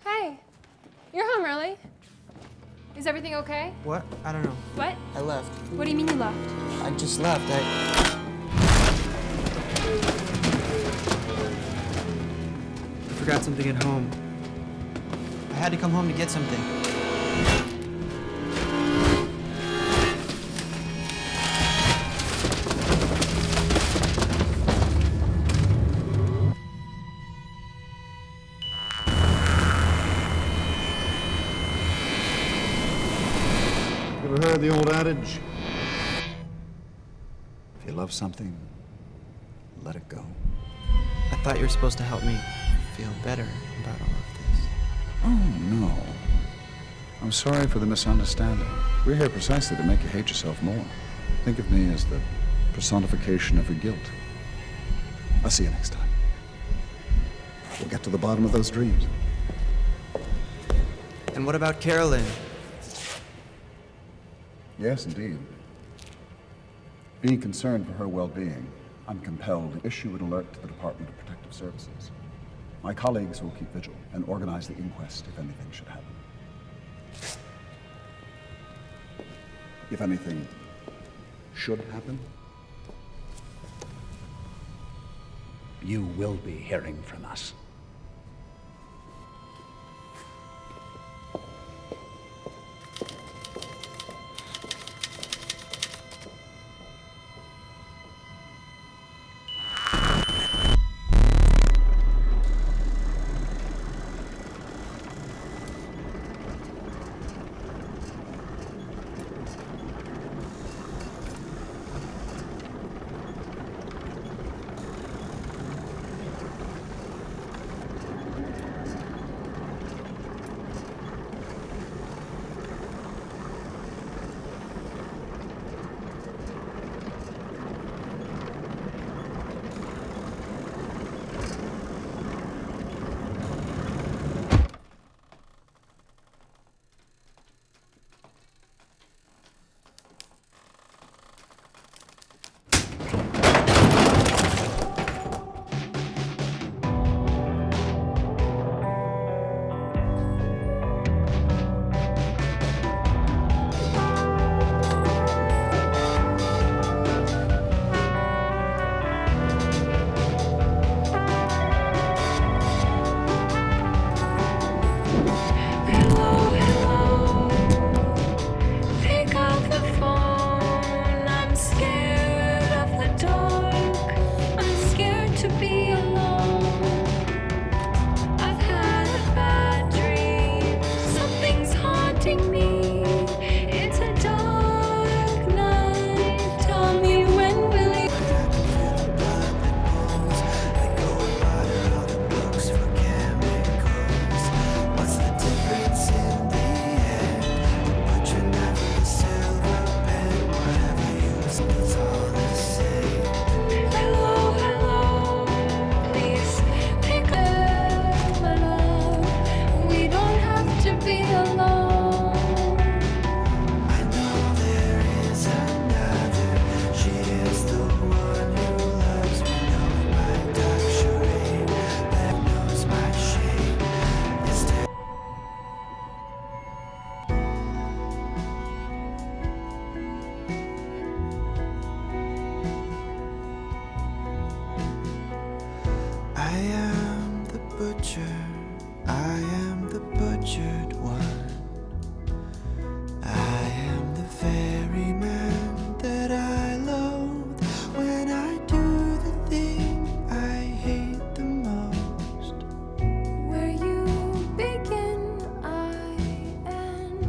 Hey, you're home early. Is everything okay? What? I don't know. What? I left. What do you mean you left? I just left. I forgot something at home. I had to come home to get something. Ever heard the old adage? If you love something, let it go. I thought you were supposed to help me feel better about all of this. Oh, no. I'm sorry for the misunderstanding. We're here precisely to make you hate yourself more. Think of me as the personification of your guilt. I'll see you next time. We'll get to the bottom of those dreams. And what about Carolyn? Yes, indeed. Being concerned for her well-being, I'm compelled to issue an alert to the Department of Protective Services. My colleagues will keep vigil and organize the inquest if anything should happen. If anything should happen, you will be hearing from us. am the butcher, I am the butchered one. I am the ferryman that I loathe when I do the thing I hate the most. Where you begin, I end.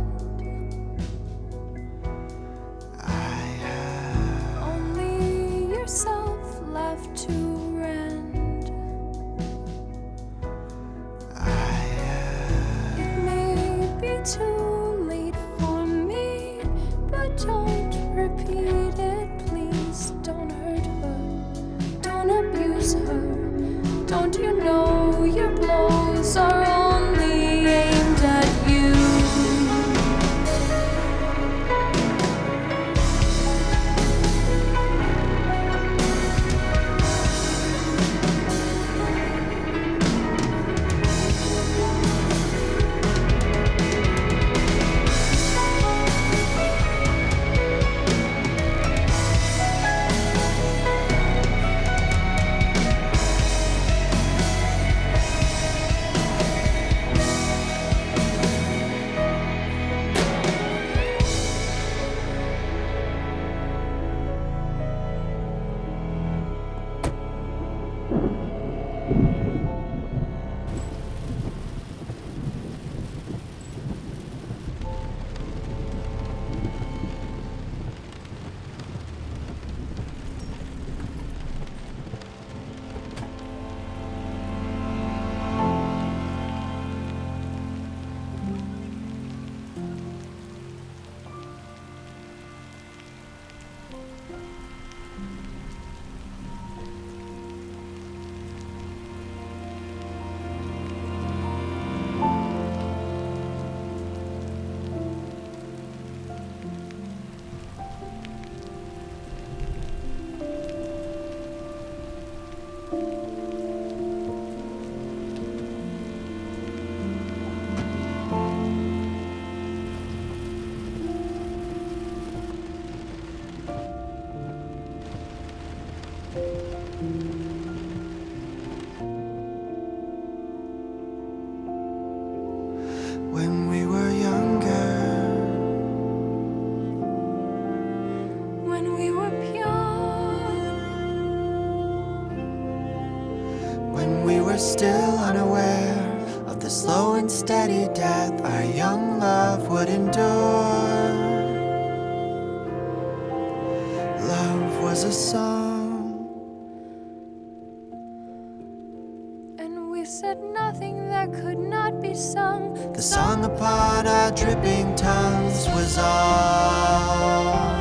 I have Only yourself left to rend. It may be too late for me, but don't repeat it, please. Don't hurt her, don't abuse her. Don't you know your blows are only aimed at you? when we were younger, When we were pure, when we were still unaware of the slow and steady death our young love would endure. Love was a song, and we said nothing that could not be sung. the song upon our dripping tongues was all.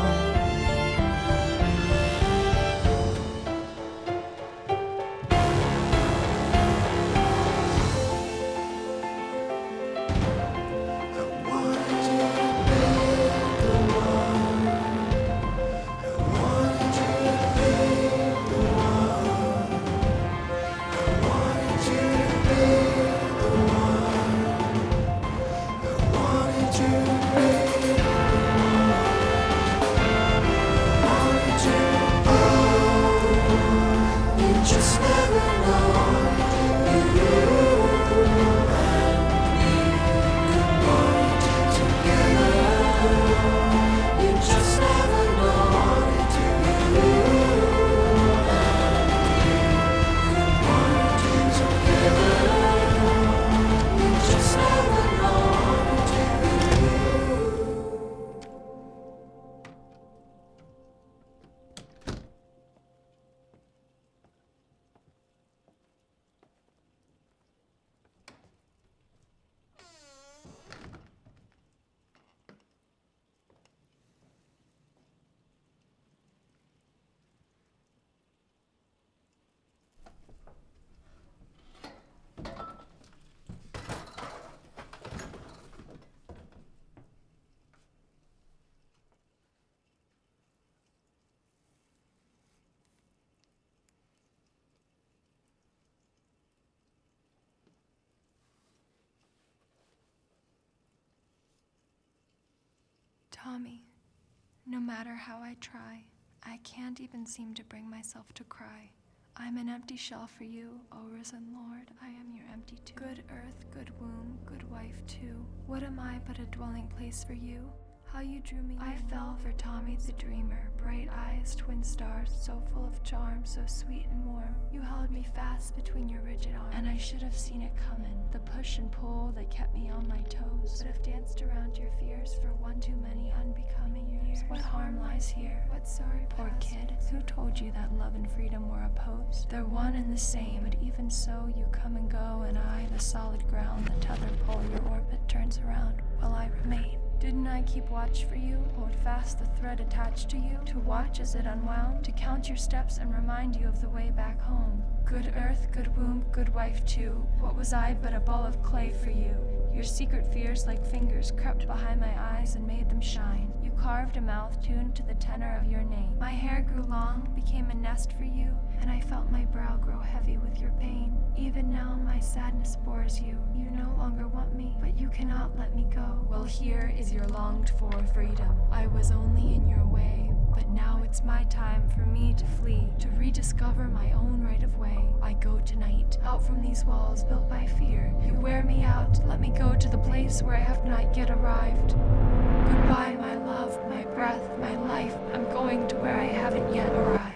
Tommy, no matter how I try, I can't even seem to bring myself to cry. I'm an empty shell for you, O risen Lord. I am your empty tomb. Good earth, good womb, good wife too. What am I but a dwelling place for you? How you drew me. I fell for Tommy the dreamer, bright eyes, twin stars, so full of charm, so sweet and warm. You held me fast between your rigid arms, and I should have seen it coming. The push and pull that kept me on my toes, but have danced around your fears for one too many unbecoming years. What harm lies here? What sorry poor kid? Who told you that love and freedom were opposed? They're one and the same, but even so you come and go, and I, the solid ground, the tethered pole your orbit turns around, while I remain. Didn't I keep watch for you, hold fast the thread attached to you, to watch as it unwound, to count your steps and remind you of the way back home? Good earth, good womb, good wife too. What was I but a ball of clay for you? Your secret fears like fingers crept behind my eyes and made them shine. You carved a mouth tuned to the tenor of your name. My hair grew long, became a nest for you, and I felt my brow grow heavy with your pain. Even now my sadness bores you. You no longer want me, but you cannot let me go. Well, here is your longed for freedom. I was only in your way, but now it's my time for me to flee, to rediscover my own right of way. I go tonight, out from these walls built by fear. You wear me out, let me go to the place where I have not yet arrived. Goodbye, my love, my breath, my life. I'm going to where I haven't yet arrived.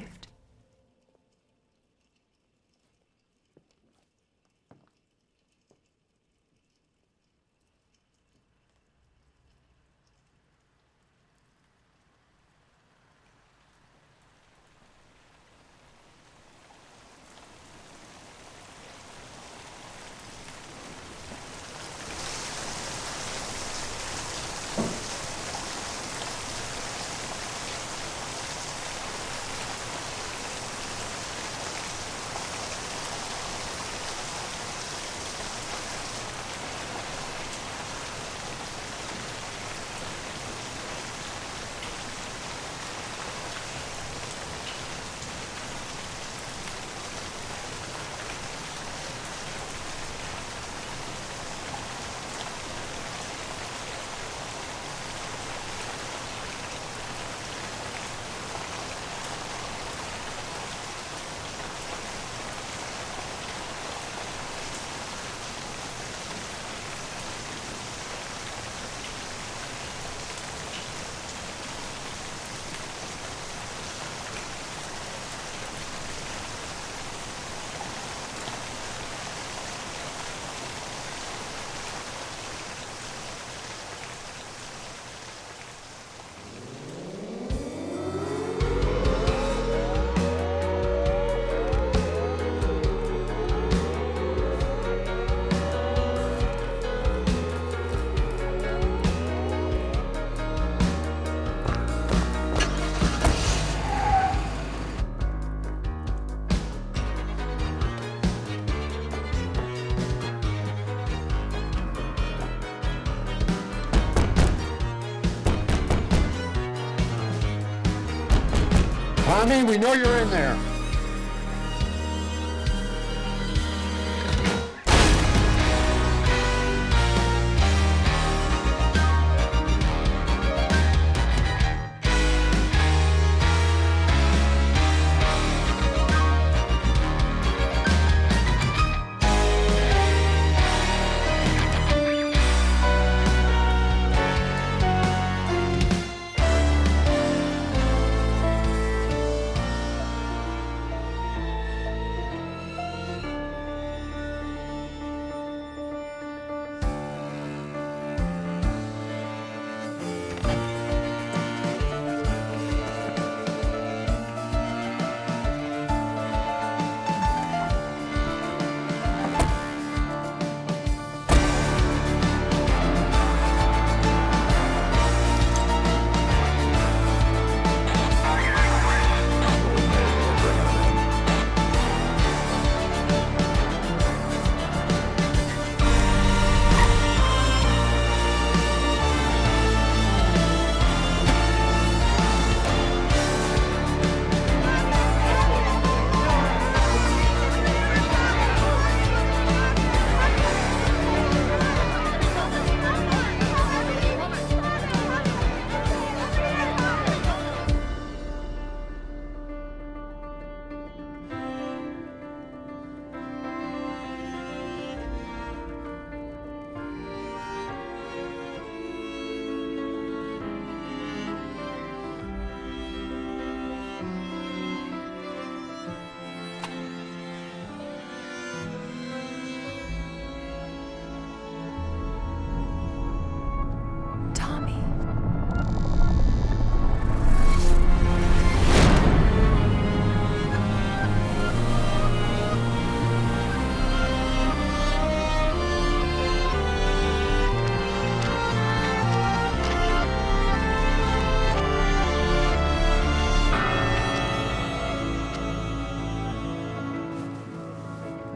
Tommy, we know you're in there.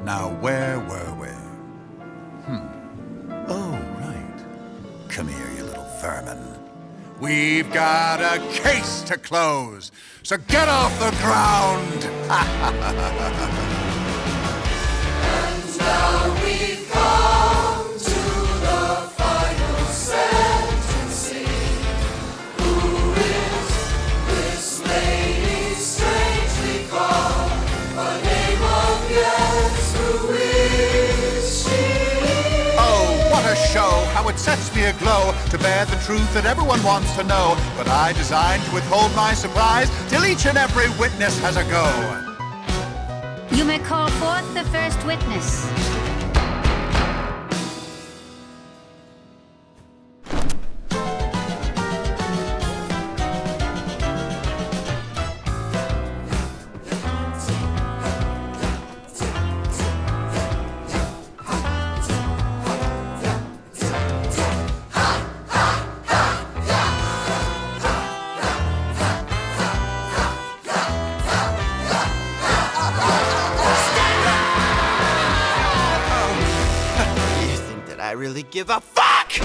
Now, where were we? Oh, right. Come here, you little vermin. We've got a case to close, so get off the ground! And now we've come to the final sentencing. Who is this lady strangely called? A name of yes, who is she? Oh, what a show! How it sets me aglow to bear the truth that everyone wants to know. But I designed to withhold my surprise till each and every witness has a go. You may call forth the first witness. I really give a fuck! You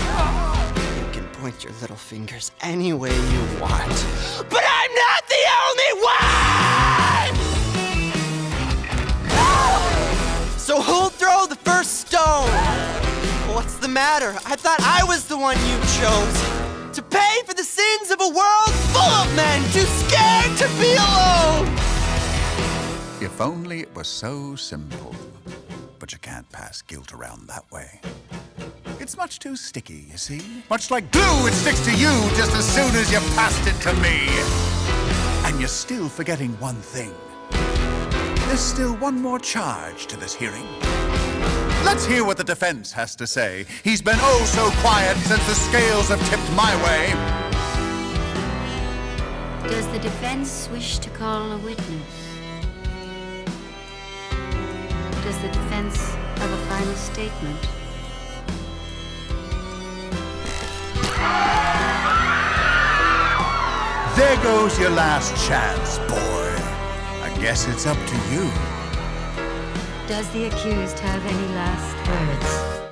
can point your little fingers any way you want, but I'm not the only one! So who'll throw the first stone? What's the matter? I thought I was the one you chose to pay for the sins of a world full of men too scared to be alone! If only it was so simple. But you can't pass guilt around that way. It's much too sticky, you see? Much like glue, it sticks to you just as soon as you passed it to me. And you're still forgetting one thing. There's still one more charge to this hearing. Let's hear what the defense has to say. He's been oh so quiet since the scales have tipped my way. Does the defense wish to call a witness? Does the defense have a final statement? There goes your last chance, boy. I guess it's up to you. Does the accused have any last words?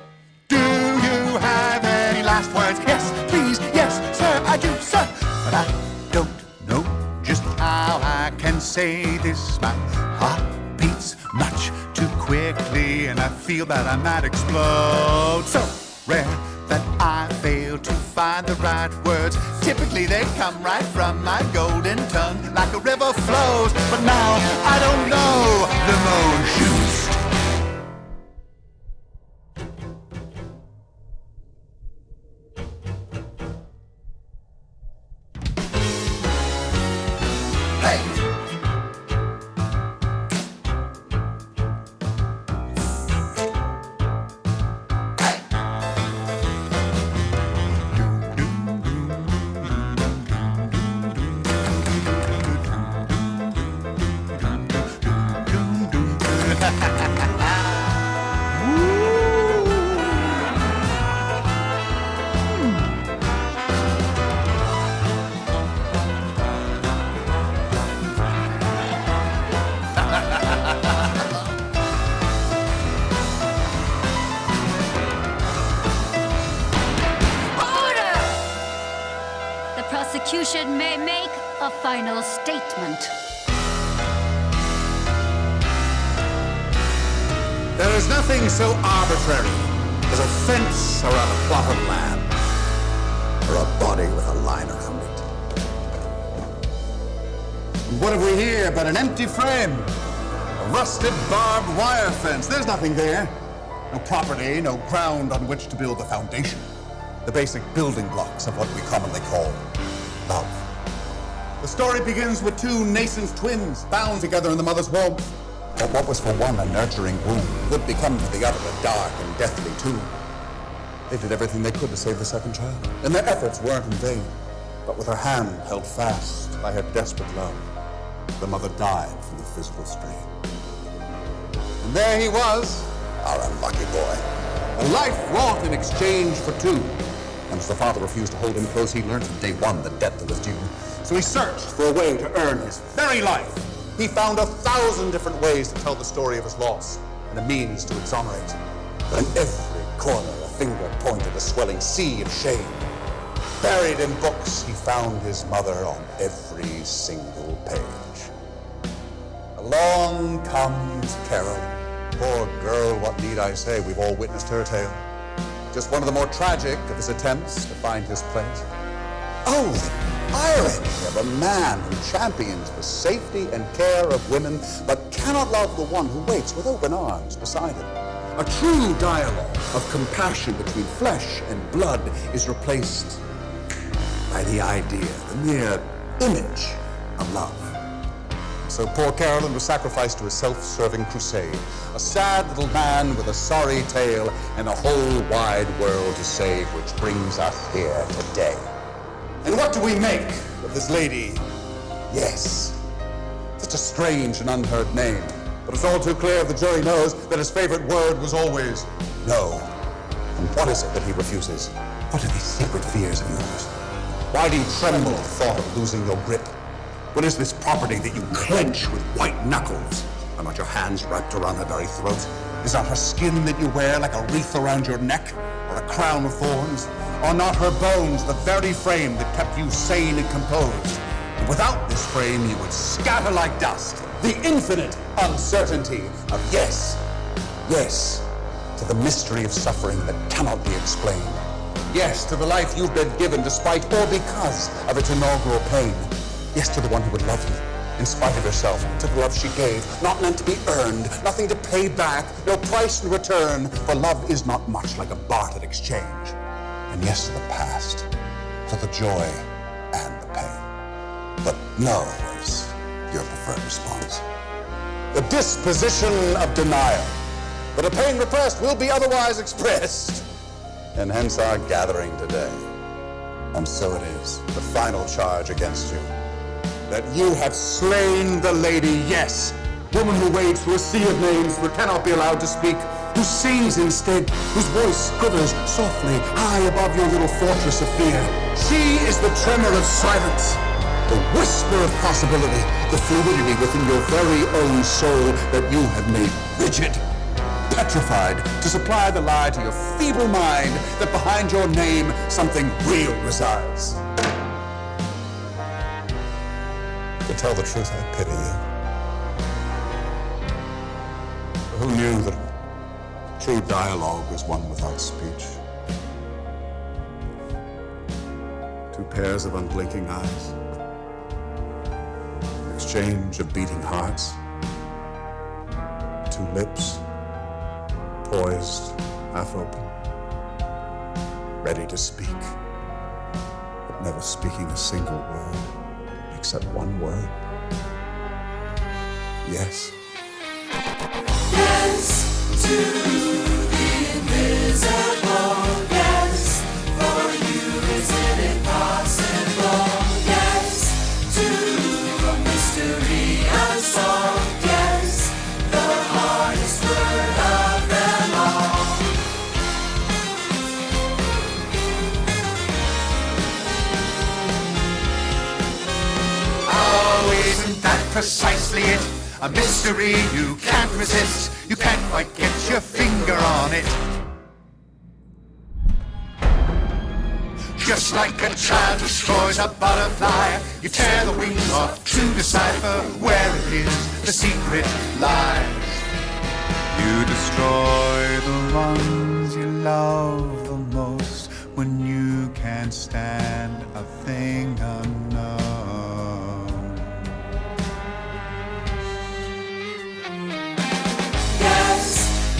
Do you have any last words? Yes, please, yes, sir, I do, sir. But I don't know just how I can say this. My heart beats much too quickly, and I feel that I might explode. So rare that I fail to find the right words. Typically they come right from my golden tongue, like a river flows. But now I don't know the most. Prosecution may make a final statement. There is nothing so arbitrary as a fence around a plot of land, or a body with a line around it. And what have we here but an empty frame? A rusted barbed wire fence. There's nothing there. No property, no ground on which to build the foundation. The basic building blocks of what we commonly call love. The story begins with two nascent twins bound together in the mother's womb. But what was for one a nurturing womb would become for the other a dark and deathly tomb. They did everything they could to save the second child, and their efforts weren't in vain. But with her hand held fast by her desperate love, the mother died from the physical strain. And there he was, our unlucky boy, a life wrought in exchange for two. And as the father refused to hold him close, he learned from day one the debt that was due. So he searched for a way to earn his very life. He found 1,000 different ways to tell the story of his loss. and a means to exonerate. But in every corner, a finger pointed a swelling sea of shame. Buried in books, he found his mother on every single page. Along comes Carol. Poor girl, what need I say? We've all witnessed her tale. Just one of the more tragic of his attempts to find his place. Oh, the irony of a man who champions the safety and care of women, but cannot love the one who waits with open arms beside him. A true dialogue of compassion between flesh and blood is replaced by the idea, the mere image of love. So poor Carolyn was sacrificed to a self-serving crusade, a sad little man with a sorry tale and a whole wide world to save, which brings us here today. And what do we make of this lady? Yes, such a strange and unheard name, but it's all too clear the jury knows that his favorite word was always no. And what is it that he refuses? What are these secret fears of yours? Why do you tremble at the thought of losing your grip? What is this property that you clench with white knuckles? Are not your hands wrapped around her very throat? Is not her skin that you wear like a wreath around your neck, or a crown of thorns? Are not her bones the very frame that kept you sane and composed? And without this frame, you would scatter like dust. The infinite uncertainty of yes, yes, to the mystery of suffering that cannot be explained. Yes, to the life you've been given despite or because of its inaugural pain. Yes, to the one who would love you in spite of herself, to the love she gave, not meant to be earned, nothing to pay back, no price in return, for love is not much like a bartered exchange. And yes, to the past, to the joy and the pain. But no is your preferred response. The disposition of denial, that a pain repressed will be otherwise expressed, and hence our gathering today. And so it is, the final charge against you, that you have slain the lady, yes, woman who wades through a sea of names but cannot be allowed to speak, who sings instead, whose voice quivers softly high above your little fortress of fear. She is the tremor of silence, the whisper of possibility, the fluidity within your very own soul that you have made rigid, petrified, to supply the lie to your feeble mind that behind your name something real resides. To tell the truth, I pity you. Who knew that true dialogue was one without speech? Two pairs of unblinking eyes, exchange of beating hearts, two lips, poised, half open, ready to speak, but never speaking a single word. Except one word. Yes. Yes to the invisible. Yes, for you is it impossible. Yes to the mystery unsolved. Yes, the hardest word of them all. Isn't that precisely it? A mystery you can't resist. You can't quite get your finger on it. Just like a child destroys a butterfly, you tear the wings off to decipher where it is the secret lies. You destroy the ones you love the most when you can't stand a thing unknown.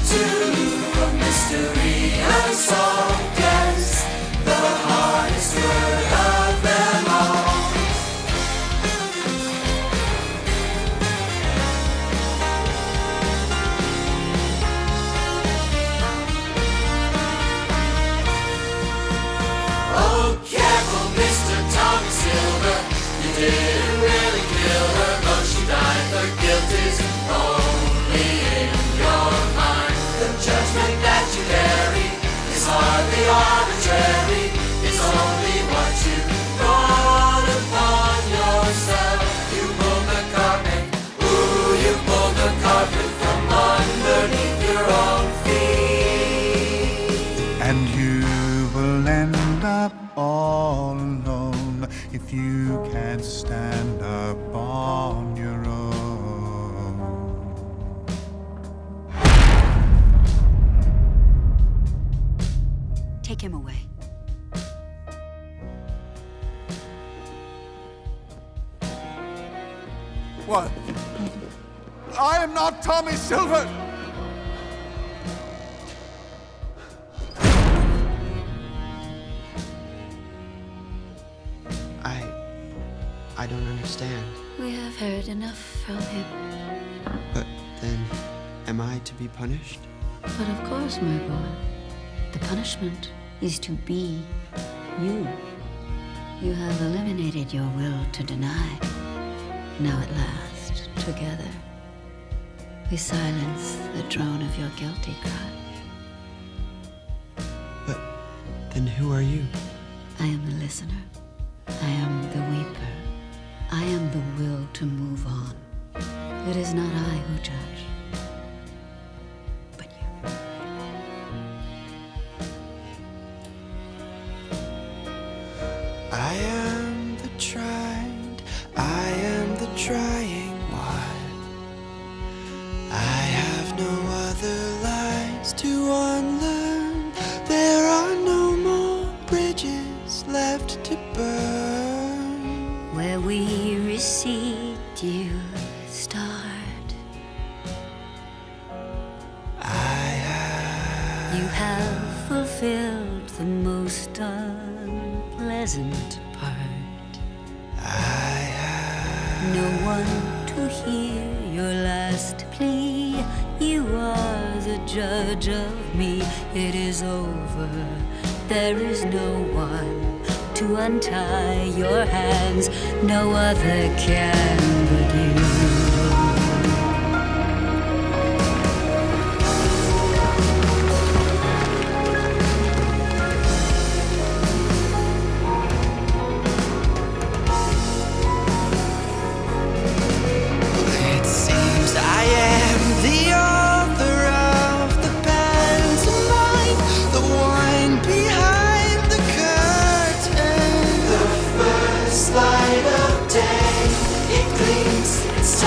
To a mystery unsolved, yes, the hardest word of them all. Oh, careful, Mr. Tommy Silver, you didn't really kill her, though she died. The guilt is only in your mind. The judgment that you bear him away. What? I am not Tommy Silver! I don't understand. We have heard enough from him. But then, am I to be punished? But of course, my boy. The punishment is to be you. You have eliminated your will to deny. Now at last, together, we silence the drone of your guilty cry. But then who are you? I am the listener. I am the weeper. I am the will to move on. It is not I who judge, but you. I am the tried, I am the trying one. I have no other lies to unlearn. There are no more bridges left to burn. Where we recede, you start. You have fulfilled the most unpleasant part. No one to hear your last plea. You are the judge of me. It is over. There is no one to untie your hands. No other can but you. It seems I am the author of the pantomime, the one behind the curtain. The first light of day, it gleams, it's